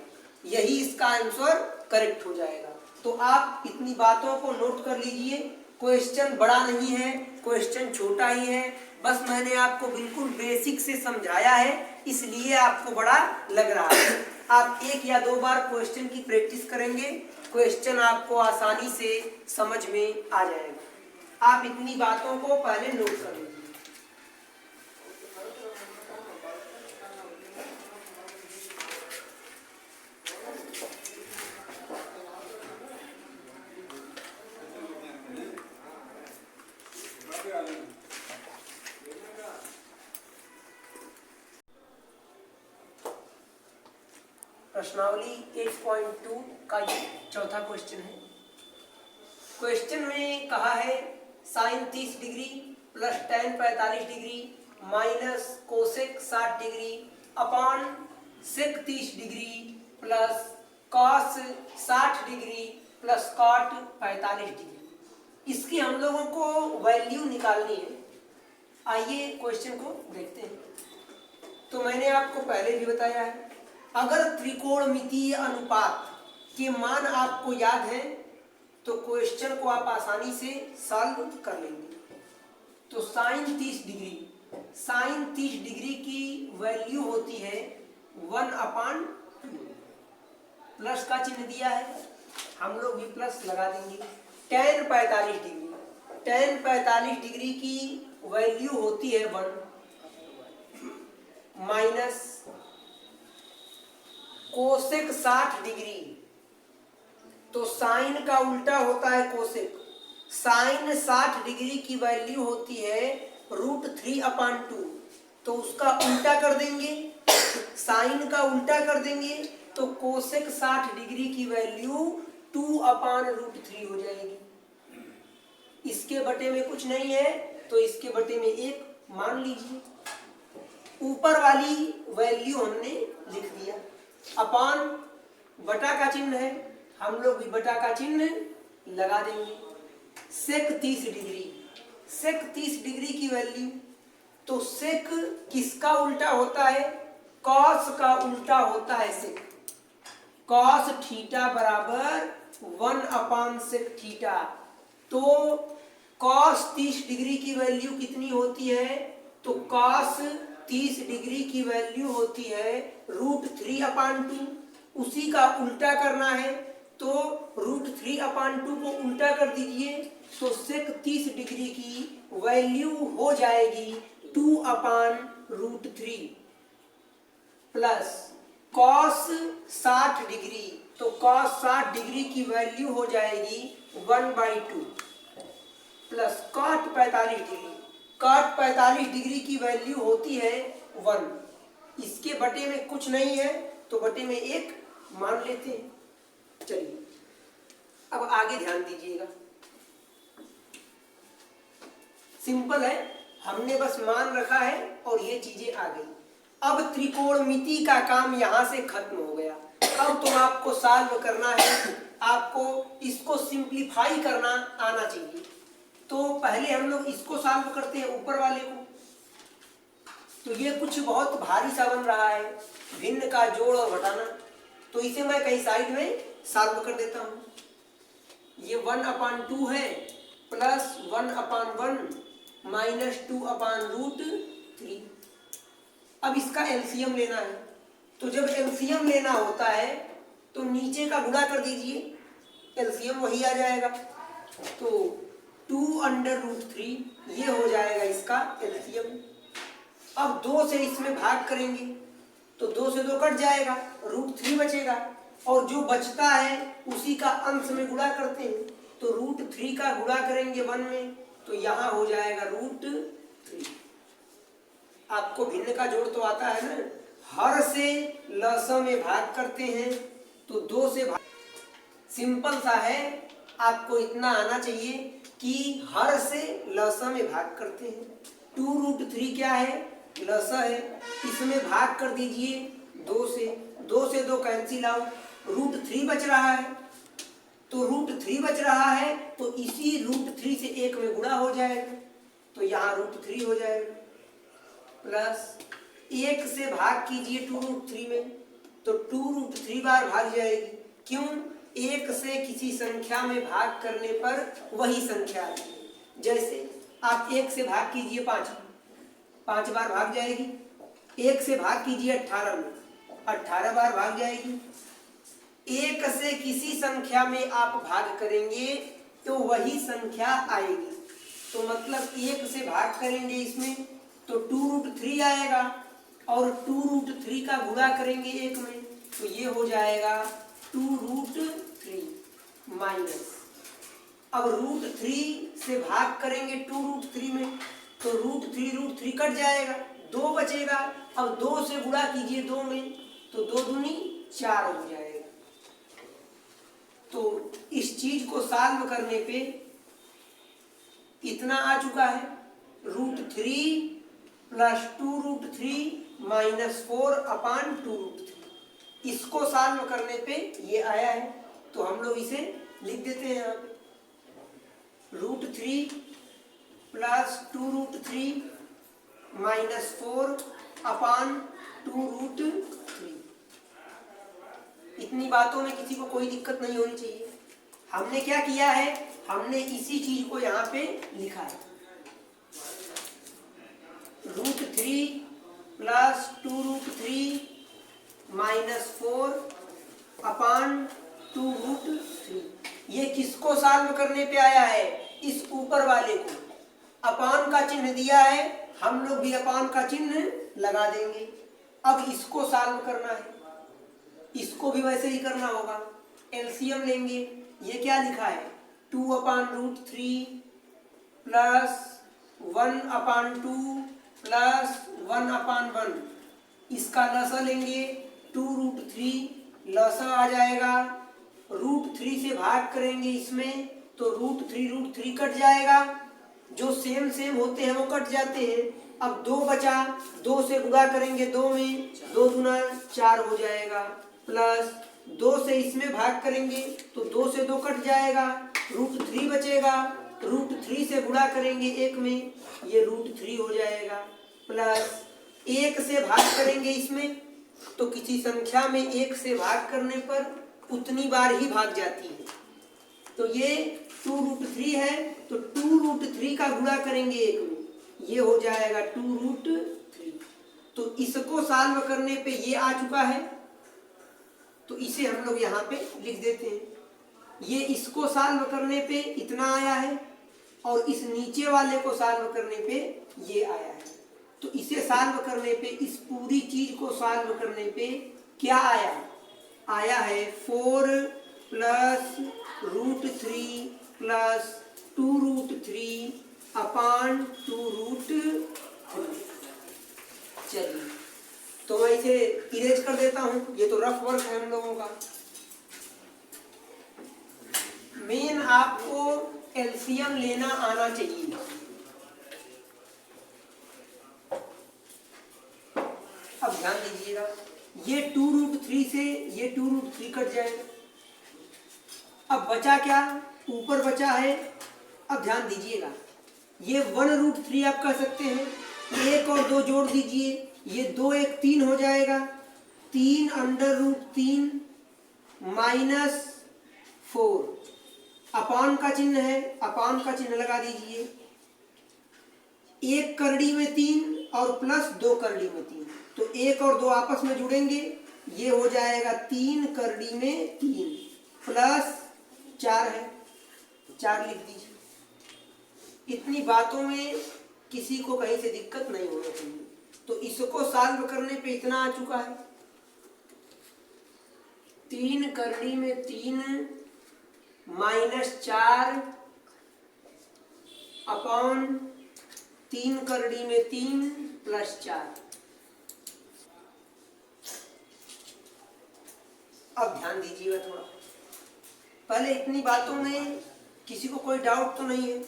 यही इसका आंसर करेक्ट हो जाएगा। तो आप इतनी बातों को नोट कर लीजिए। क्वेश्चन बड़ा नहीं है, क्वेश्चन छोटा ही है, बस मैंने आपको बिल्कुल बेसिक से समझाया है, इसलिए आपको बड़ा लग रहा है। आप 1 या 2 बार क्वेश्चन की प्रैक्टिस करेंगे, क्वेश्चन आपको आसानी से समझ में आ जाएगा। आप इतनी बातों को पहले नोट कर लीजिए। प्रश्नावली 8.2 का चौथा क्वेश्चन है। क्वेश्चन में कहा है sine 30 degree plus tan 45 degree minus cosec 60 degree upon sec 30 degree plus cos 60 degree plus cot 45 degree. इसकी हम लोगों को वैल्यू निकालनी है। आइए क्वेश्चन को देखते हैं। तो मैंने आपको पहले भी बताया है, अगर त्रिकोणमितीय अनुपात के मान आपको याद है तो क्वेश्चन को आप आसानी से सॉल्व कर लेंगे। तो साइन 30 डिग्री की वैल्यू होती है 1/2, प्लस का चिन्ह दिया है, हम लोग भी प्लस लगा देंगे। tan 45 डिग्री की वैल्यू होती है 1 माइनस कोसेक 60 डिग्री, तो साइन का उल्टा होता है कोसेक। साइन 60 डिग्री की वैल्यू होती है √3/2, तो उसका उल्टा कर देंगे, साइन का उल्टा कर देंगे तो कोसेक 60 डिग्री की वैल्यू 2/√3 हो जाएगी। इसके बटे में कुछ नहीं है तो इसके बटे में 1 मान लीजिए। ऊपर वाली वैल्यू हमने लिख दिया, अपान बटा का चिन्ह है, हम लोग भी बटा का चिन्ह लगा देंगे। सेक 30 डिग्री की वैल्यू, तो सेक किसका उल्टा होता है? कॉस का उल्टा होता है सेक। कॉस थीटा बराबर 1/सेक थीटा। तो कॉस 30 डिग्री की वैल्यू कितनी होती है? तो कॉस 30 डिग्री की वैल्यू होती है √3/2। उसी का उल्टा करना है तो √3/2 को उल्टा कर दीजिए, तो सेक 30 डिग्री की वैल्यू हो जाएगी 2/√3 प्लस कॉस 60 डिग्री, तो कॉस 60 डिग्री की वैल्यू हो जाएगी 1/2 plus cot 45 degree. Cot 45 degree की वैल्यू होती है 1। इसके बटे में कुछ नहीं है तो बटे में 1 मान लेते हैं। चलिए अब आगे ध्यान दीजिएगा, सिंपल है, हमने बस मान रखा है और ये चीजें आ गई। अब त्रिकोणमिति का काम यहां से खत्म हो गया। अब तो आपको सॉल्व करना है आपको इसको सिंप्लीफाई करना आना चाहिए। तो पहले हम लोग इसको सॉल्व करते हैं, ऊपर वाले को। तो ये कुछ बहुत भारी सा बन रहा है, भिन्न का जोड़ और घटाना। तो इसे मैं कहीं साइड में सॉल्व कर देता हूँ। ये 1/2 है प्लस 1/1 माइनस 2/√3। अब इसका एलसीएम लेना है। तो जब एलसीएम लेना होता है तो नीचे का गुणा कर दीजिए, एलसीएम वही आ जाएगा। तो 2√3 ये हो जाएगा इसका एलसीएम। अब 2 से इसमें भाग करेंगे तो 2 से 2 कट जाएगा, √3 बचेगा। और जो बचता है उसी का अंश में गुणा करते हैं। तो √3 का गुणा करेंगे 1 में, तो यहाँ हो जाएगा √3। आपको भिन्न का जोड़ तो आता है ना, हर से लस में भाग करते हैं तो 2 से भाग। सिंपल सा है, आपको इतना आना चाहिए कि हर से लस में भाग करते हैं। 2√3 क्या है, लस है, इसमें भाग कर दीजिए 2 से। 2 से 2 कैंसिल आउट, √3 बच रहा है। तो √3 बच रहा है तो इसी √3 से 1 में गुणा हो जाएगा, तो यहाँ √3 हो जाएगा। प्लस 1 से भाग कीजिए 2√3 में, तो 2√3 बार भाग जाएगी। क्यों? 1 से किसी संख्या में भाग करने पर वही संख्या आती है। जैसे आप 1 से भाग कीजिए 5 बार भाग जाएगी। 1 से भाग कीजिए 18 में, 18 बार भाग जाएगी। 1 से किसी संख्या में आप भाग करेंगे तो वही संख्या आएगी। तो मतलब 1 से भाग करेंगे इसमें तो 2√3 आएगा, और 2√3 का गुणा करेंगे 1 में तो ये हो जाएगा 2√3 माइनस। अब √3 से भाग करेंगे 2√3 में तो √3 कट जाएगा, 2 बचेगा। अब 2 से गुणा कीजिए 2 में तो 2 दूनी 4 हो जाएगा। तो इस चीज को सॉल्व करने पे इतना आ चुका है, √3 प्लस 2√3 माइनस 4/2√3। इसको सॉल्व करने पे ये आया है। तो हम लोग इसे लिख देते हैं यहाँ पे, √3 प्लस 2√3 माइनस 4/2√3। इतनी बातों में किसी को कोई दिक्कत नहीं होनी चाहिए। हमने क्या किया है, हमने इसी चीज को यहाँ पे लिखा है, √3 प्लस 2√3 माइनस 4/2√3। ये किसको सॉल्व करने पे आया है, इस ऊपर वाले को। अपान का चिन्ह दिया है, हम लोग भी अपान का चिन्ह लगा देंगे। अब इसको सॉल्व करना है, इसको भी वैसे ही करना होगा। एलसीएम लेंगे, ये क्या लिखा है, 2/√3 प्लस 1/2 प्लस 1/1। इसका लसा लेंगे 2√3, लसा आ जाएगा। √3 से भाग करेंगे इसमें तो √3 कट जाएगा। जो सेम होते हैं वो कट जाते हैं। अब 2 बचा, 2 से गुणा करेंगे 2 में, 2 दूना 4 हो जाएगा। प्लस 2 से इसमें भाग करेंगे तो 2 से 2 कट जाएगा, √3 बचेगा। √3 से गुणा करेंगे 1 में, ये √3 हो जाएगा। प्लस 1 से भाग करेंगे इसमें तो किसी संख्या में 1 से भाग करने पर उतनी बार ही भाग जाती है। तो ये 2√3 है तो 2√3 का गुणा करेंगे 1 में, ये हो जाएगा 2√3। तो इसको सॉल्व करने पे ये आ चुका है, तो इसे हम लोग यहाँ पे लिख देते हैं। ये इसको सॉल्व करने पे इतना आया है और इस नीचे वाले को सॉल्व करने पे ये आया है। तो इसे सॉल्व करने पे, इस पूरी चीज को सॉल्व करने पे क्या आया, आया है 4 प्लस √3 प्लस 2√3/2√3। चलिए, तो मैं इसे इरेज कर देता हूं, ये तो रफ वर्क है हम लोगों का। मेन आपको एलसीएम लेना आना चाहिए। अब ध्यान दीजिएगा, ये 2√3 से ये 2√3 कट जाएगा, अब बचा क्या, ऊपर बचा है, अब ध्यान दीजिएगा, ये 1√3 आप कह सकते हैं, 1 और 2 जोड़ दीजिए, ये 2 1 3 हो जाएगा, 3√3 -4, अपान का चिन्ह है, अपान का चिन्ह लगा दीजिए, 1 करड़ी में 3 और प्लस 2 करड़ी में 3, तो 1 और 2 आपस में जुड़ेंगे, ये हो जाएगा 3 करड़ी में 3 प्लस 4 है, 4 लिख दीजिए। इतनी बातों में किसी को कहीं से दिक्कत नहीं होना चाहिए। तो इसको सॉल्व करने पे इतना आ चुका है, 3 करड़ी में 3 -4 अपॉन 3 करड़ी में 3 प्लस 4। अब ध्यान दीजिएगा थोड़ा, पहले इतनी बातों में किसी को कोई डाउट तो नहीं है,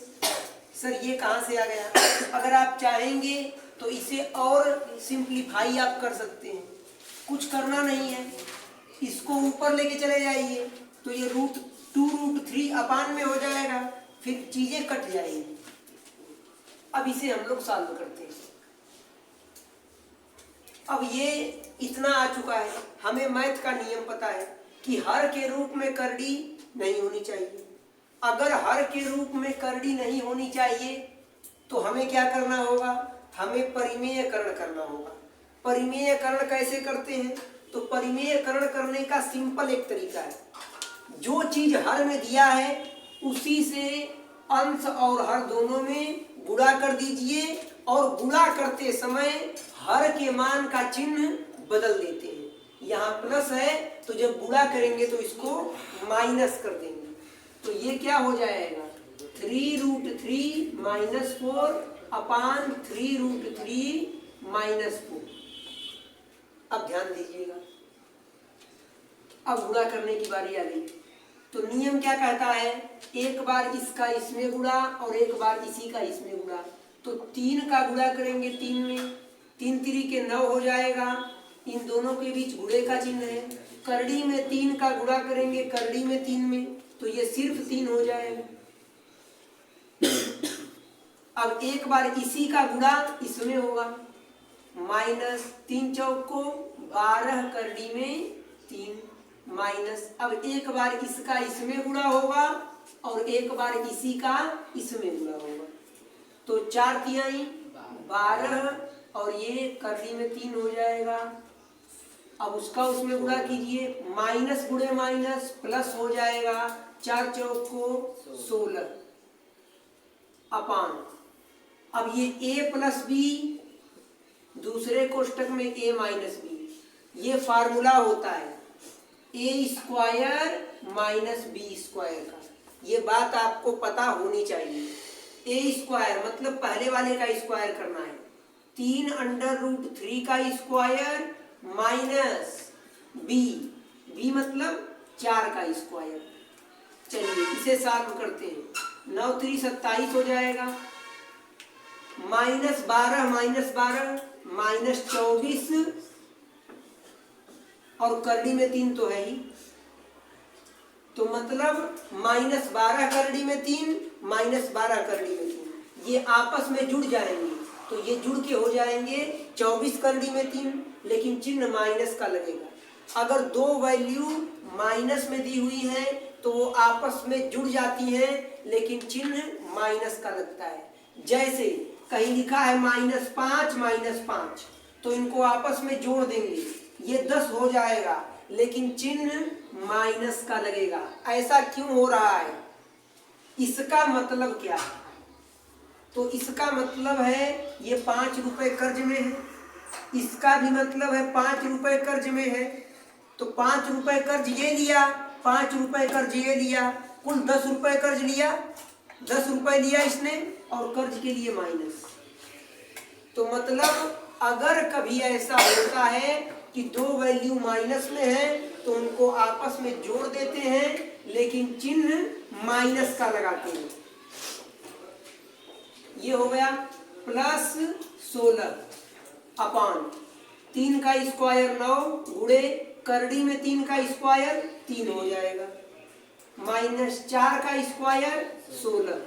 सर ये कहाँ से आ गया। अगर आप चाहेंगे तो इसे और सिंप्लीफाई आप कर सकते हैं, कुछ करना नहीं है, इसको ऊपर लेके चले जाइए तो ये √2√3 अपान में हो जाएगा, फिर चीजें कट जाएंगी। अब इसे हम लोग सॉल्व करते हैं। अब ये इतना आ चुका है, हमें मैथ का नियम पता है कि हर के रूप में करड़ी नहीं होनी चाहिए। अगर हर के रूप में करड़ी नहीं होनी चाहिए तो हमें क्या करना होगा, हमें परिमेयकरण करना होगा। परिमेयकरण कैसे करते हैं, तो परिमेयकरण करने का सिंपल एक तरीका है, जो चीज हर में दिया है उसी से अंश और हर दोनों में गुणा कर दीजिए, और गुणा करते समय हर के मान का चिन्ह बदल देते हैं। यहाँ प्लस है तो जब गुणा करेंगे तो इसको माइनस कर देंगे, तो ये क्या हो जाएगा 3√3 -4 अपान 3√3 -4। अब ध्यान दीजिएगा, अब गुणा करने की बारी आ गई। तो नियम क्या कहता है, एक बार इसका इसमें गुणा और एक बार इसी का इसमें गुणा। तो 3 का गुणा करेंगे 3 में, 3 3 के 9 हो जाएगा, इन दोनों के बीच गुणे का चिन्ह है। करड़ी में 3 का गुणा करेंगे करड़ी में 3 में, तो ये सिर्फ 3 हो जाएगा। अब एक बार इसी का गुणा इसमें होगा, -3 चौक को 12 करड़ी में 3 माइनस, अब एक बार इसका इसमें गुणा होगा और एक बार इसी का इसमें गुणा होगा, तो 4 तिहाई 12 और ये करड़ी में 3 हो जाएगा। अब उसका उसमें गुणा कीजिए, माइनस गुणे माइनस प्लस हो जाएगा, 4 चौक को 16 अपान, अब ये a प्लस बी दूसरे कोष्टक में a माइनस बी, ये फार्मूला होता है a² माइनस b² का। ये बात आपको पता होनी चाहिए। a² मतलब पहले वाले का स्क्वायर करना है, 3√3 का स्क्वायर माइनस b मतलब 4 का स्क्वायर। चलिए इसे सॉल्व करते हैं, 9 3 27 हो जाएगा, -12 -24 और करड़ी में 3 तो है ही, तो मतलब -12 करड़ी में 3 -12 करड़ी में 3, ये आपस में जुड़ जाएंगे, तो ये जुड़ के हो जाएंगे 24 करड़ी में 3, लेकिन चिन्ह माइनस का लगेगा। अगर दो वैल्यू माइनस में दी हुई है तो वो आपस में जुड़ जाती हैं, लेकिन चिन्ह माइनस का लगता है। जैसे कहीं लिखा है -5 -5, तो इनको आपस में जोड़ देंगे, ये 10 हो जाएगा, लेकिन चिन्ह माइनस का लगेगा। ऐसा क्यों हो रहा है, इसका मतलब क्या है, तो इसका मतलब है ये 5 रुपए कर्ज में है, इसका भी मतलब है 5 रुपए कर्ज में है, तो 5 रुपए कर्ज ये लिया, 5 रुपए कर्ज ये लिया, कुल 10 रुपए कर्ज लिया, 10 रुपए लिया इसने और कर्ज के लिए माइनस। तो मतलब अगर कभी ऐसा होता है कि दो वैल्यू माइनस में है तो उनको आपस में जोड़ देते हैं, लेकिन चिन्ह माइनस का लगाते हैं। ये हो गया +16 अपान 3 का स्क्वायर 9 गुणे करड़ी में 3 का स्क्वायर 3 हो जाएगा, -4 का स्क्वायर 16।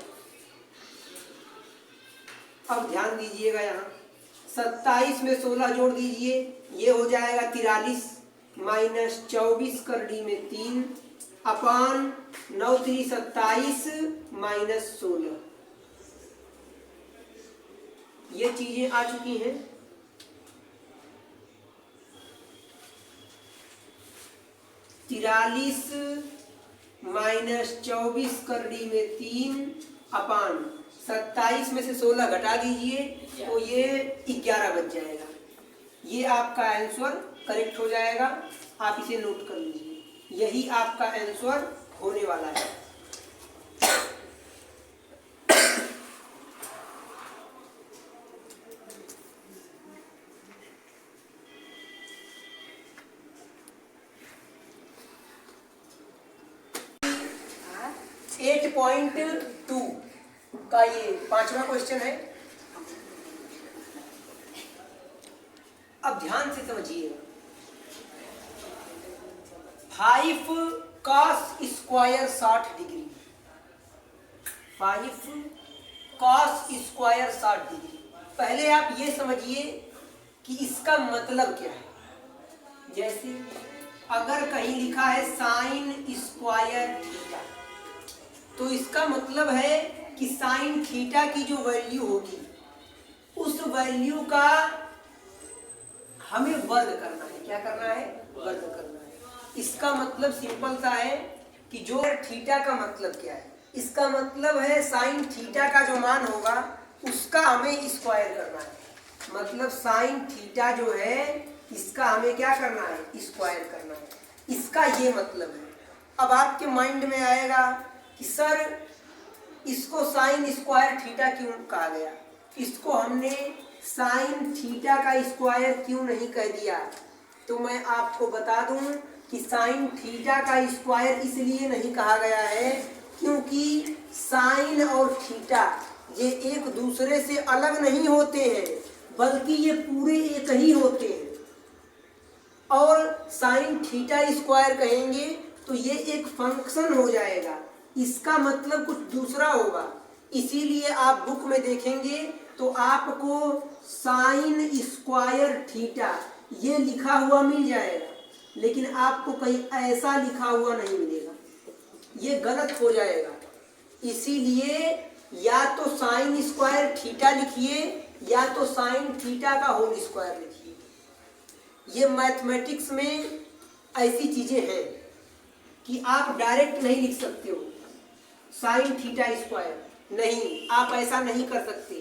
अब ध्यान दीजिएगा, यहाँ 27 में 16 जोड़ दीजिए, ये हो जाएगा 43 -24 कर डी में 3 अपान 9 3 27 -16। ये चीजें आ चुकी हैं। तिरालीस -24 कर डी में 3 अपान 27 में से 16 घटा दीजिए तो ये 11 बच जाएगा। ये आपका आंसर करेक्ट हो जाएगा, आप इसे नोट कर लीजिए, यही आपका आंसर होने वाला है। एट पॉइंट 2 का ये 5वां क्वेश्चन है। अब ध्यान से समझिएगा। 5 cos square 60 degree, 5 cos square 60 degree. पहले आप ये समझिए कि इसका मतलब क्या है। जैसे अगर कहीं लिखा है साइन स्क्वायर थीटा, तो इसका मतलब है कि साइन थीटा की जो वैल्यू होगी उस वैल्यू का हमें वर्ग करना है। क्या करना है? वर्ग करना है। इसका मतलब सिंपल सा है कि जो थीटा का मतलब क्या है, इसका मतलब है साइन थीटा का जो मान होगा उसका हमें स्क्वायर करना है। मतलब साइन थीटा जो है इसका हमें क्या करना है? स्क्वायर करना है। इसका ये मतलब है। अब आपके माइंड में आएगा कि सर इसको साइन स्क्वायर थीटा क्यों कहा गया, इसको हमने साइन थीटा का स्क्वायर क्यों नहीं कह दिया। तो मैं आपको बता दूं कि साइन थीटा का स्क्वायर इसलिए नहीं कहा गया है क्योंकि साइन और थीटा ये एक दूसरे से अलग नहीं होते हैं, बल्कि ये पूरे एक ही होते हैं। और साइन थीटा स्क्वायर कहेंगे तो ये एक फंक्शन हो जाएगा, इसका मतलब कुछ दूसरा होगा। इसीलिए आप बुक में देखेंगे तो आपको साइन स्क्वायर थीटा ये लिखा हुआ मिल जाएगा, लेकिन आपको कहीं ऐसा लिखा हुआ नहीं मिलेगा, ये गलत हो जाएगा। इसीलिए या तो साइन स्क्वायर थीटा लिखिए या तो साइन थीटा का होल स्क्वायर लिखिए। ये मैथमेटिक्स में ऐसी चीजें हैं कि आप डायरेक्ट नहीं लिख सकते हो साइन थीटा स्क्वायर, नहीं, आप ऐसा नहीं कर सकते।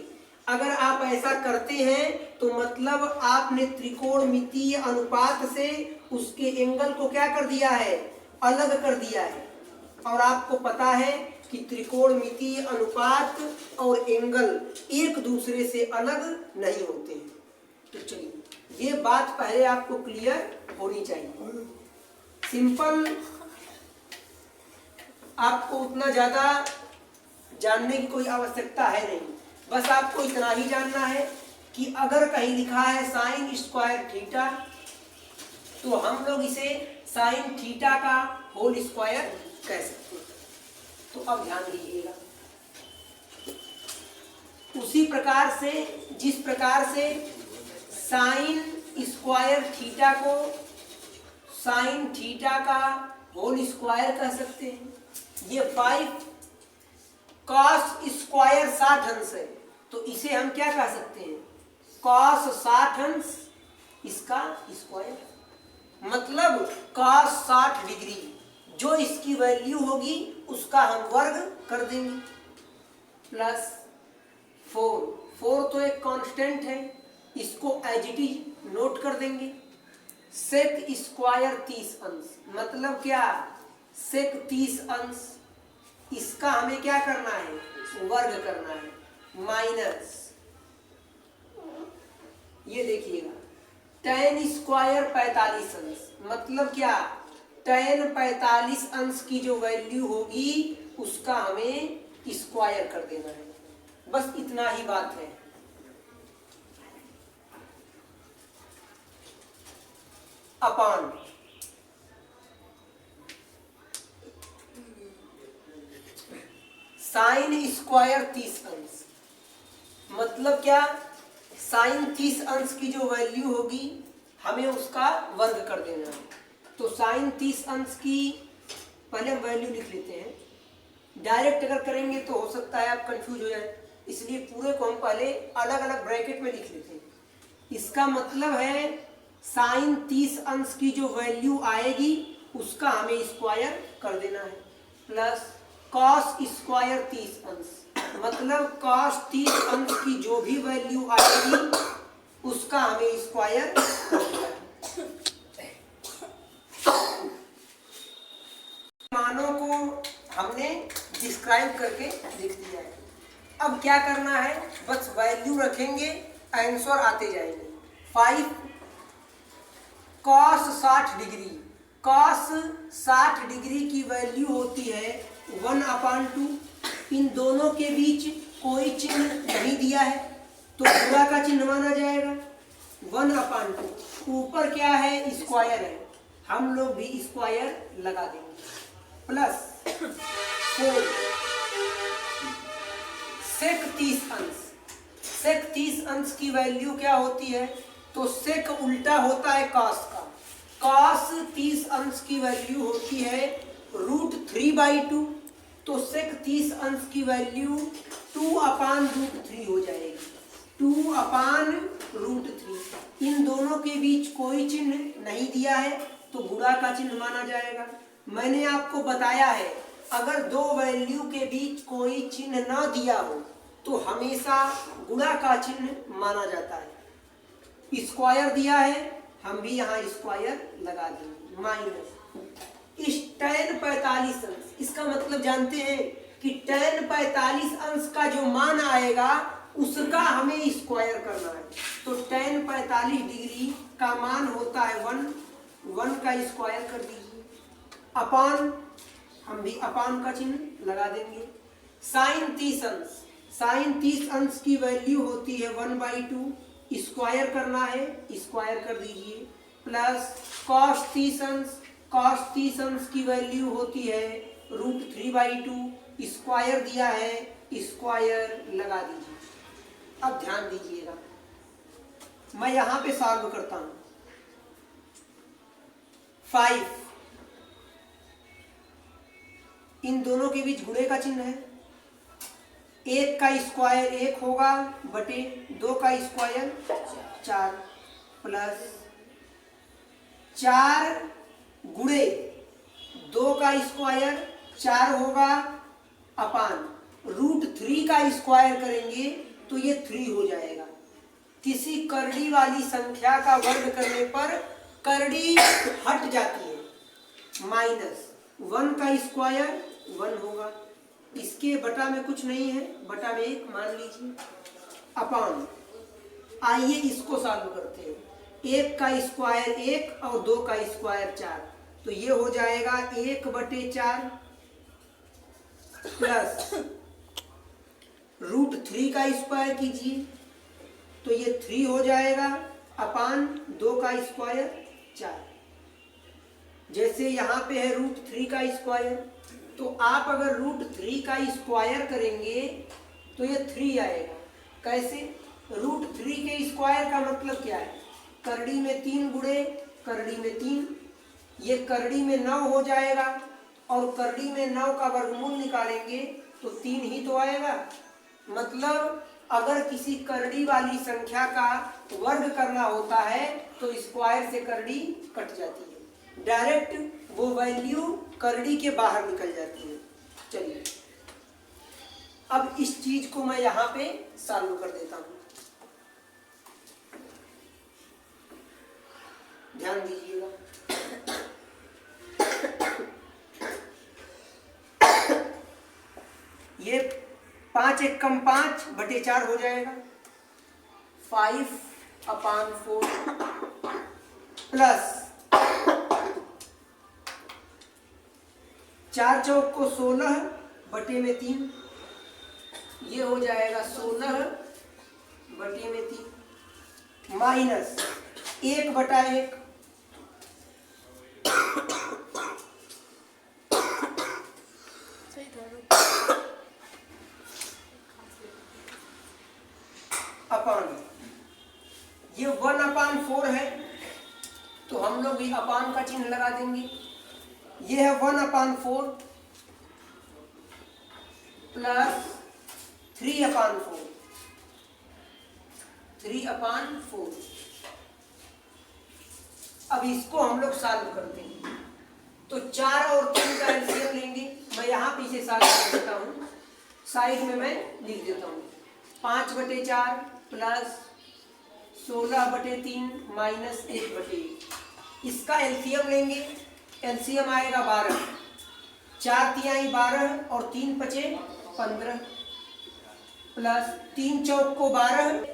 अगर आप ऐसा करते हैं तो मतलब आपने त्रिकोणमितीय अनुपात से उसके एंगल को क्या कर दिया है? अलग कर दिया है। और आपको पता है कि त्रिकोणमितीय अनुपात और एंगल एक दूसरे से अलग नहीं होते हैं। तो चलिए, ये बात पहले आपको क्लियर होनी चाहिए। सिंपल, आपको उतना ज्यादा जानने की कोई आवश्यकता है नहीं, बस आपको इतना ही जानना है कि अगर कहीं लिखा है साइन स्क्वायर थीटा तो हम लोग इसे साइन थीटा का होल स्क्वायर कह सकते हैं। तो अब ध्यान दीजिएगा, उसी प्रकार से जिस प्रकार से साइन स्क्वायर थीटा को साइन थीटा का होल स्क्वायर कह सकते हैं। ये 5 cos स्क्वायर 60 अंश है, तो इसे हम क्या कह सकते हैं? cos 60 अंश इसका स्क्वायर, मतलब cos 60 डिग्री जो इसकी वैल्यू होगी उसका हम वर्ग कर देंगे। प्लस 4 तो एक कांस्टेंट है, इसको एज इट इज नोट कर देंगे। सेक स्क्वायर 30 अंश, मतलब क्या? सेक 30 अंश, इसका हमें क्या करना है? वर्ग करना है। माइनस, ये देखिएगा, tan स्क्वायर 45 अंश, मतलब क्या? tan 45 अंश की जो वैल्यू होगी उसका हमें स्क्वायर कर देना है। बस इतना ही बात है। अपान साइन स्क्वायर 30 अंश, मतलब क्या, साइन 30 अंश की जो वैल्यू होगी हमें उसका वर्ग कर देना है। तो साइन 30 अंश की पहले हम वैल्यू लिख लेते हैं, डायरेक्ट अगर करेंगे तो हो सकता है आप कंफ्यूज हो जाए, इसलिए पूरे को हम पहले अलग अलग ब्रैकेट में लिख लेते हैं। इसका मतलब है साइन 30 अंश की जो वैल्यू आएगी उसका हमें स्क्वायर कर देना है, प्लस कॉस स्क्वायर 30 अंश, मतलब कॉस 30 अंश की जो भी वैल्यू आएगी उसका हमें स्क्वायर कर देना है। मानों को हमने डिस्क्राइब करके लिख दिया है। अब क्या करना है, बस वैल्यू रखेंगे, आंसर आते जाएंगे। 5 कॉस 60 डिग्री, कॉस 60 डिग्री की वैल्यू होती है 1/2। इन दोनों के बीच कोई चिन्ह नहीं दिया है तो पूरा का चिन्ह माना जाएगा 1/2। ऊपर क्या है, स्क्वायर है, हम लोग भी स्क्वायर लगा देंगे, प्लस 4 सेक 30 अंश। सेक 30 अंश की वैल्यू क्या होती है, तो सेक उल्टा होता है कॉस का, कॉस 30 अंश की वैल्यू होती है √3/2। तो सेक 30 अंश की वैल्यू 2/√3 हो जाएगी, 2/√3। इन दोनों के बीच कोई चिन्ह नहीं दिया है तो गुणा का चिन्ह माना जाएगा। मैंने आपको बताया है अगर दो वैल्यू के बीच कोई चिन्ह ना दिया हो तो हमेशा गुणा का चिन्ह माना जाता है। स्क्वायर दिया है, हम भी यहाँ स्क्वायर लगा देंगे, माइनस इस tan 45 अंश। इसका मतलब जानते हैं कि tan 45 अंश का जो मान आएगा उसका हमें स्क्वायर करना है। तो tan 45 डिग्री का मान होता है 1 का स्क्वायर कर दीजिए, अपान, हम भी अपान का चिन्ह लगा देंगे। साइन 30 अंश, साइन 30 अंश की वैल्यू होती है 1/2, स्क्वायर करना है, स्क्वायर कर दीजिए, प्लस कॉस 30 अंश, कॉस 30 अंश की वैल्यू होती है √3/2, स्क्वायर दिया है, स्क्वायर लगा दीजिए। अब ध्यान दीजिएगा, मैं यहां पे सॉल्व करता हूं। 5, इन दोनों के बीच गुणे का चिन्ह है, 1 का स्क्वायर 1 होगा बटे 2 का स्क्वायर 4, प्लस 4 गुणे 2 का स्क्वायर 4 होगा, अपान √3 का स्क्वायर करेंगे तो ये 3 हो जाएगा। किसी करड़ी वाली संख्या का वर्ग करने पर करड़ी हट जाती है, माइनस 1 का स्क्वायर 1 होगा, इसके बटा में कुछ नहीं है, बटा में 1 मान लीजिए, अपान, आइए इसको सॉल्व करते हैं। 1 का स्क्वायर 1 और 2 का स्क्वायर 4, तो ये हो जाएगा 1/4 प्लस √3 का स्क्वायर कीजिए तो ये 3 हो जाएगा, अपान 2 का स्क्वायर 4। जैसे यहाँ पे है √3 का स्क्वायर, तो आप अगर √3 का स्क्वायर करेंगे तो ये 3 आएगा। कैसे, √3 के स्क्वायर का मतलब क्या है, करड़ी में 3 गुणे करड़ी में 3, ये करड़ी में 9 हो जाएगा और करड़ी में 9 का वर्गमूल निकालेंगे तो 3 ही तो आएगा। मतलब अगर किसी करड़ी वाली संख्या का वर्ग करना होता है तो स्क्वायर से करड़ी कट जाती है, डायरेक्ट वो वैल्यू करड़ी के बाहर निकल जाती है। चलिए अब इस चीज को मैं यहाँ पे सॉल्व कर देता हूँ, ध्यान दीजिएगा। ये 5 एकम 5/4 हो जाएगा, 5/4 प्लस 4 चौक को 16 बटे में 3, ये हो जाएगा 16 बटे में 3 माइनस 1/1, अपान, ये 1/4 है, तो हम लोग ये अपान का चिन्ह लगा देंगे। ये है 1/4 प्लस 3/4, 3/4। अब इसको हम लोग सॉल्व करते हैं, तो 4 और 3 का एलसीएम लेंगे। मैं यहाँ पीछे सॉल्व कर देता हूँ, साइड में मैं लिख देता हूँ। 5/4 प्लस 16/3 माइनस 1/1। इसका एलसीएम लेंगे, एलसीएम आएगा 12, 4 तिहाई 12 और 3 पचे 15 प्लस 3 चौक को 12,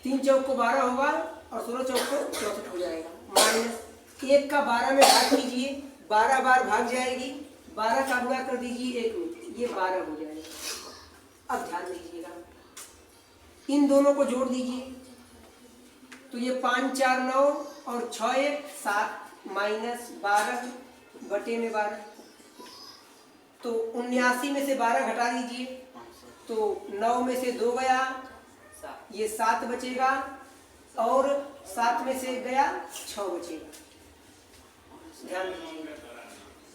3 चौक को 12 होगा और 16 चौक को 64 हो जाएगा, माइनस 1 का 12 में भाग कीजिए, 12 बार भाग जाएगी, 12 का गुणा कर दीजिए 1 में, ये 12 हो जाएगा। अब ध्यान दीजिएगा, इन दोनों को जोड़ दीजिए, तो ये 5 4 9 और 6 1 7 माइनस 12/12, तो 79 में से 12 घटा दीजिए, तो 9 में से 2 गया, ये 7 बचेगा, और 7 में से गया 6 बचेगा। ध्यान दीजिए,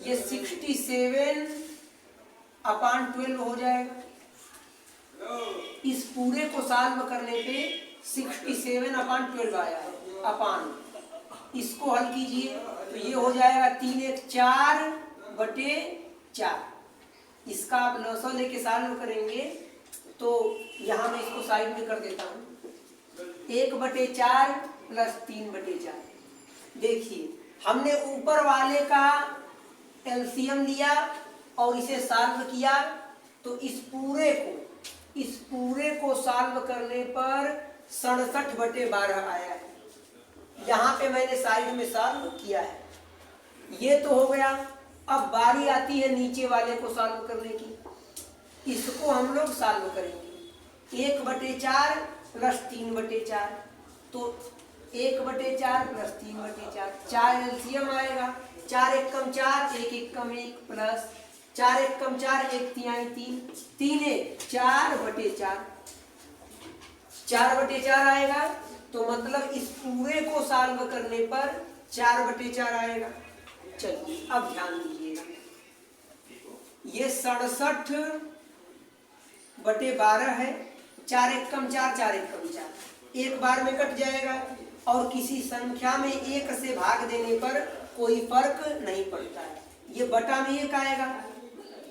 ये 67/12 हो जाएगा। इस पूरे को सॉल्व करने पे 67/12 आया है, अपान। इसको हल कीजिए तो ये हो जाएगा 3 1 4/4। इसका आप लॉसो लेके सॉल्व करेंगे, तो यहाँ मैं इसको साइड में कर देता हूँ। 1/4 प्लस 3/4। देखिए, हमने ऊपर वाले का एलसीएम लिया और इसे सॉल्व किया, तो इस पूरे को सॉल्व करने पर 67/12 आया है। यहाँ पे मैंने साइड में सॉल्व किया है, ये तो हो गया। अब बारी आती है नीचे वाले को सॉल्व करने की, इसको हम लोग सॉल्व करेंगे। 1/4 प्लस 3/4, तो 1/4 प्लस 3/4, 4 एलसीएम आएगा, 4 1 4, 1 1 1 प्लस 4 1 4, 1 तिहाई 3, 3 1 4/4, 4/4 आएगा। तो मतलब इस पूरे को सॉल्व करने पर 4/4 आएगा। चलिए अब ध्यान दीजिएगा, ये 67/12 है, 4 1 4, 4 1 4, एक बार में कट जाएगा, और किसी संख्या में 1 से भाग देने पर कोई फर्क नहीं पड़ता है। ये बटा में 1 आएगा,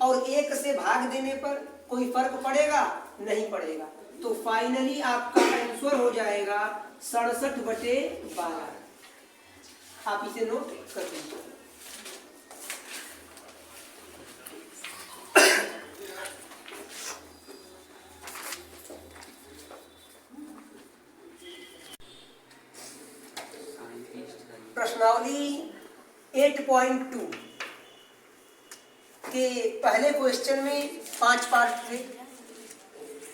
और 1 से भाग देने पर कोई फर्क पड़ेगा नहीं पड़ेगा। तो फाइनली आपका आंसर हो जाएगा 67/12। आप इसे नोट कर लीजिए। प्रश्नावली 8.2 के पहले क्वेश्चन में 5 पार्ट थे।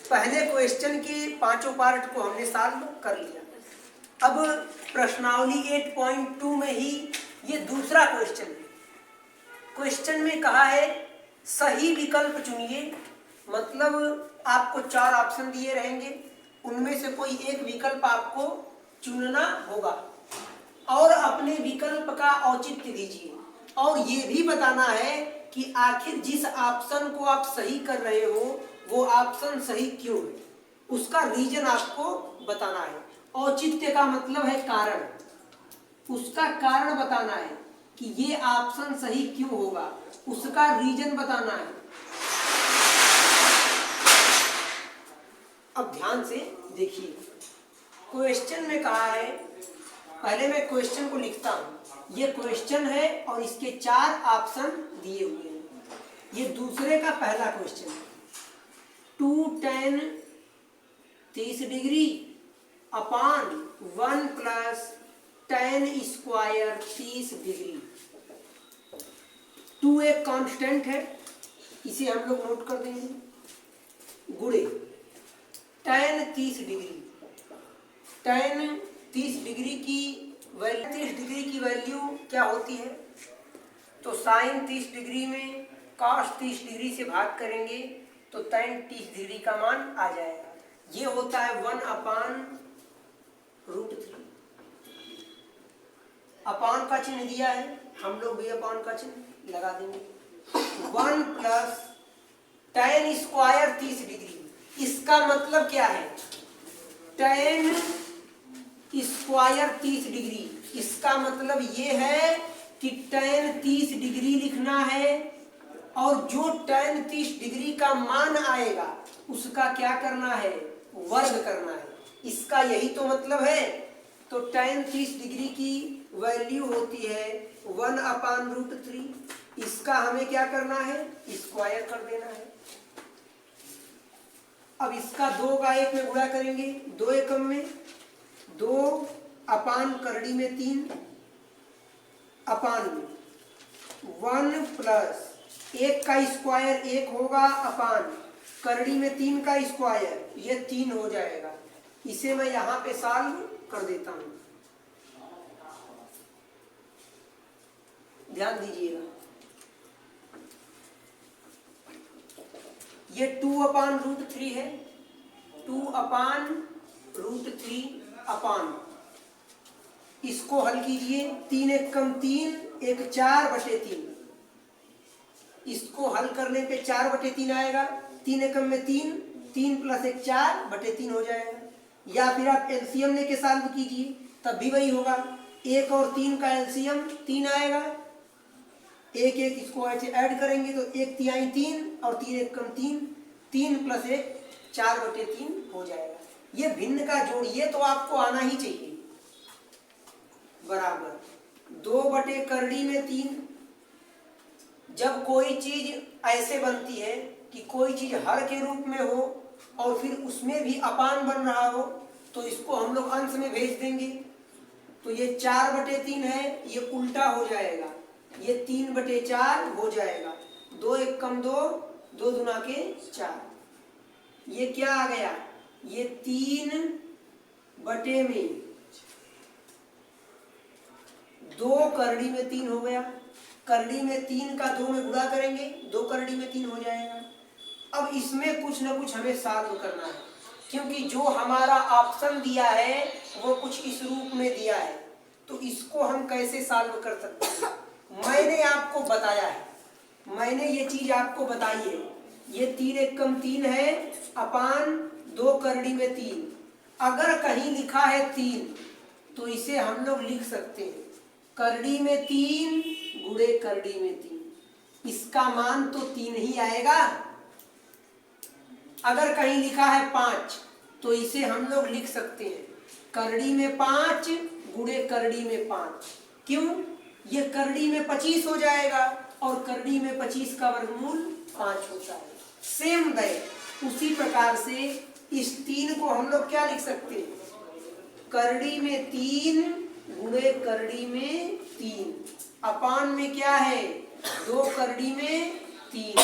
पहले क्वेश्चन के 5 पार्ट को हमने सॉल्व कर लिया। अब प्रश्नावली 8.2 में ही ये दूसरा क्वेश्चन है। क्वेश्चन में कहा है सही विकल्प चुनिए, मतलब आपको 4 ऑप्शन दिए रहेंगे, उनमें से कोई एक विकल्प आपको चुनना होगा और अपने विकल्प का औचित्य दीजिए, और ये भी बताना है कि आखिर जिस ऑप्शन को आप सही कर रहे हो वो ऑप्शन सही क्यों है, उसका रीजन आपको बताना है। औचित्य का मतलब है कारण, उसका कारण बताना है कि ये ऑप्शन सही क्यों होगा, उसका रीजन बताना है। अब ध्यान से देखिए, क्वेश्चन में कहा है, पहले मैं क्वेश्चन को लिखता हूं। ये क्वेश्चन है और इसके 4 ऑप्शन दिए हुए हैं। ये दूसरे का पहला क्वेश्चन है। 2 tan 30 डिग्री अपान 1 प्लस tan स्क्वायर 30 डिग्री। 2 एक कांस्टेंट है, इसे हम लोग नोट कर देंगे, गुणे tan 30 डिग्री। tan 30 डिग्री की वैल्यू, 30 डिग्री की वैल्यू क्या होती है, तो साइन 30 डिग्री में cos 30 डिग्री से भाग करेंगे तो tan 30 डिग्री का मान आ जाएगा। ये होता है 1/√3। अपान का चिन्ह दिया है, हम लोग भी अपान का चिन्ह लगा देंगे। 1 प्लस tan स्क्वायर 30 डिग्री। इसका मतलब क्या है? tan स्क्वायर 30 डिग्री, इसका मतलब ये है कि tan 30 डिग्री लिखना है और जो tan 30 डिग्री का मान आएगा उसका क्या करना है? वर्ग करना है। इसका यही तो मतलब है। तो tan 30 डिग्री की वैल्यू होती है 1/√3। इसका हमें क्या करना है? स्क्वायर कर देना है। अब इसका 2 का 1 में गुणा करेंगे, 2 एकम में 2 अपान करड़ी में 3 अपान में 1 प्लस 1 का स्क्वायर 1 होगा अपान करड़ी में 3 का स्क्वायर, ये 3 हो जाएगा। इसे मैं यहां पे सॉल्व कर देता हूं, ध्यान दीजिएगा। ये 2/√3 है, 2/√3 अपान, इसको हल कीजिए। 3 एकम 3, 1 4/3। इसको हल करने पे 4/3 आएगा। 3 एकम में 3, 3 प्लस 1 4/3 हो जाएगा। या फिर आप एलसीएम लेके सॉल्व कीजिए, तब भी वही होगा। 1 और 3 का एलसीएम 3 आएगा। 1 1 इसको ऐसे ऐड करेंगे तो 1 तिहाई 3 और 3 एकम 3, 3 प्लस 1 4/3 हो जाएगा। ये भिन्न का जोड़, ये तो आपको आना ही चाहिए। बराबर 2/करड़ी में 3। जब कोई चीज ऐसे बनती है कि कोई चीज हर के रूप में हो और फिर उसमें भी अपान बन रहा हो, तो इसको हम लोग अंश में भेज देंगे। तो ये 4/3 है, ये उल्टा हो जाएगा, ये 3/4 हो जाएगा। 2 एकम 2, 2 दूना के 4। ये क्या आ गया? ये 3/2 करड़ी में 3 हो गया। करड़ी में 3 का 2 में गुणा करेंगे, 2 करड़ी में 3 हो जाएगा। अब इसमें कुछ ना कुछ हमें सॉल्व करना है, क्योंकि जो हमारा ऑप्शन दिया है वो कुछ इस रूप में दिया है। तो इसको हम कैसे सॉल्व कर सकते हैं? मैंने आपको बताया है, मैंने ये चीज आपको बताई है। ये 3 एकम 3 है अपान 2 करड़ी में 3। अगर कहीं लिखा है 3 तो इसे हम लोग लिख सकते हैं करड़ी में 3 गुणे करड़ी में 3। इसका मान तो 3 ही आएगा। अगर कहीं लिखा है 5 तो इसे हम लोग लिख सकते हैं करड़ी में 5 गुणे करड़ी में 5। क्यों? ये करड़ी में 25 हो जाएगा और करड़ी में 25 का वर्गमूल 5 होता है। सेम दैट, उसी प्रकार से इस 3 को हम लोग क्या लिख सकते हैं? करड़ी में 3 गुणे करड़ी में 3 अपान में क्या है? 2 करड़ी में 3।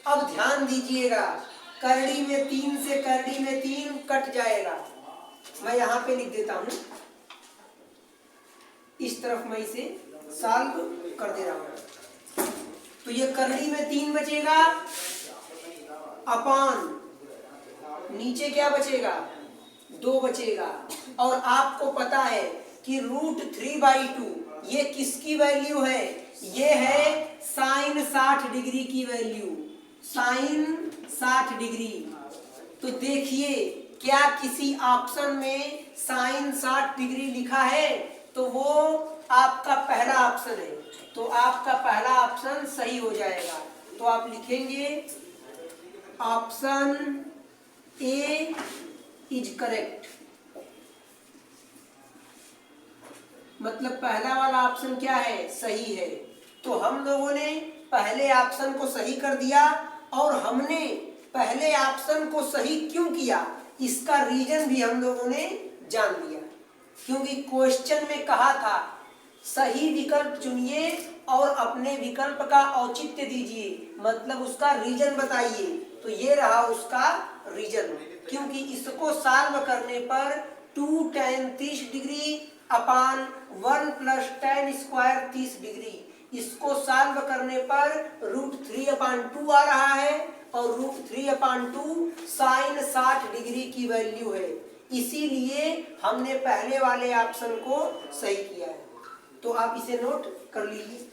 अब ध्यान दीजिएगा, करड़ी में 3 से करड़ी में 3 कट जाएगा। मैं यहां पे लिख देता हूं, इस तरफ मैं इसे सॉल्व कर दे रहा हूं। तो ये करड़ी में 3 बचेगा अपान नीचे क्या बचेगा? 2 बचेगा। और आपको पता है कि √3/2 ये किसकी वैल्यू है? ये है साइन 60 डिग्री की वैल्यू, साइन 60 डिग्री। तो देखिए, क्या किसी ऑप्शन में साइन 60 डिग्री लिखा है? तो वो आपका पहला ऑप्शन है, तो आपका पहला ऑप्शन सही हो जाएगा। तो आप लिखेंगे ऑप्शन ए इज करेक्ट। मतलब पहला वाला ऑप्शन क्या है? सही है। तो हम लोगों ने पहले ऑप्शन को सही कर दिया। और हमने पहले ऑप्शन को सही क्यों किया, इसका रीजन भी हम लोगों ने जान लिया। क्योंकि क्वेश्चन में कहा था सही विकल्प चुनिए और अपने विकल्प का औचित्य दीजिए, मतलब उसका रीजन बताइए। तो ये रहा उसका रीजन। क्योंकि इसको सॉल्व करने पर 2 tan 30 डिग्री अपान 1 प्लस tan स्क्वायर 30 डिग्री, इसको सॉल्व करने पर √3/2 आ रहा है। और √3/2 साइन 60 डिग्री की वैल्यू है, इसीलिए हमने पहले वाले ऑप्शन को सही किया है। तो आप इसे नोट कर लीजिए।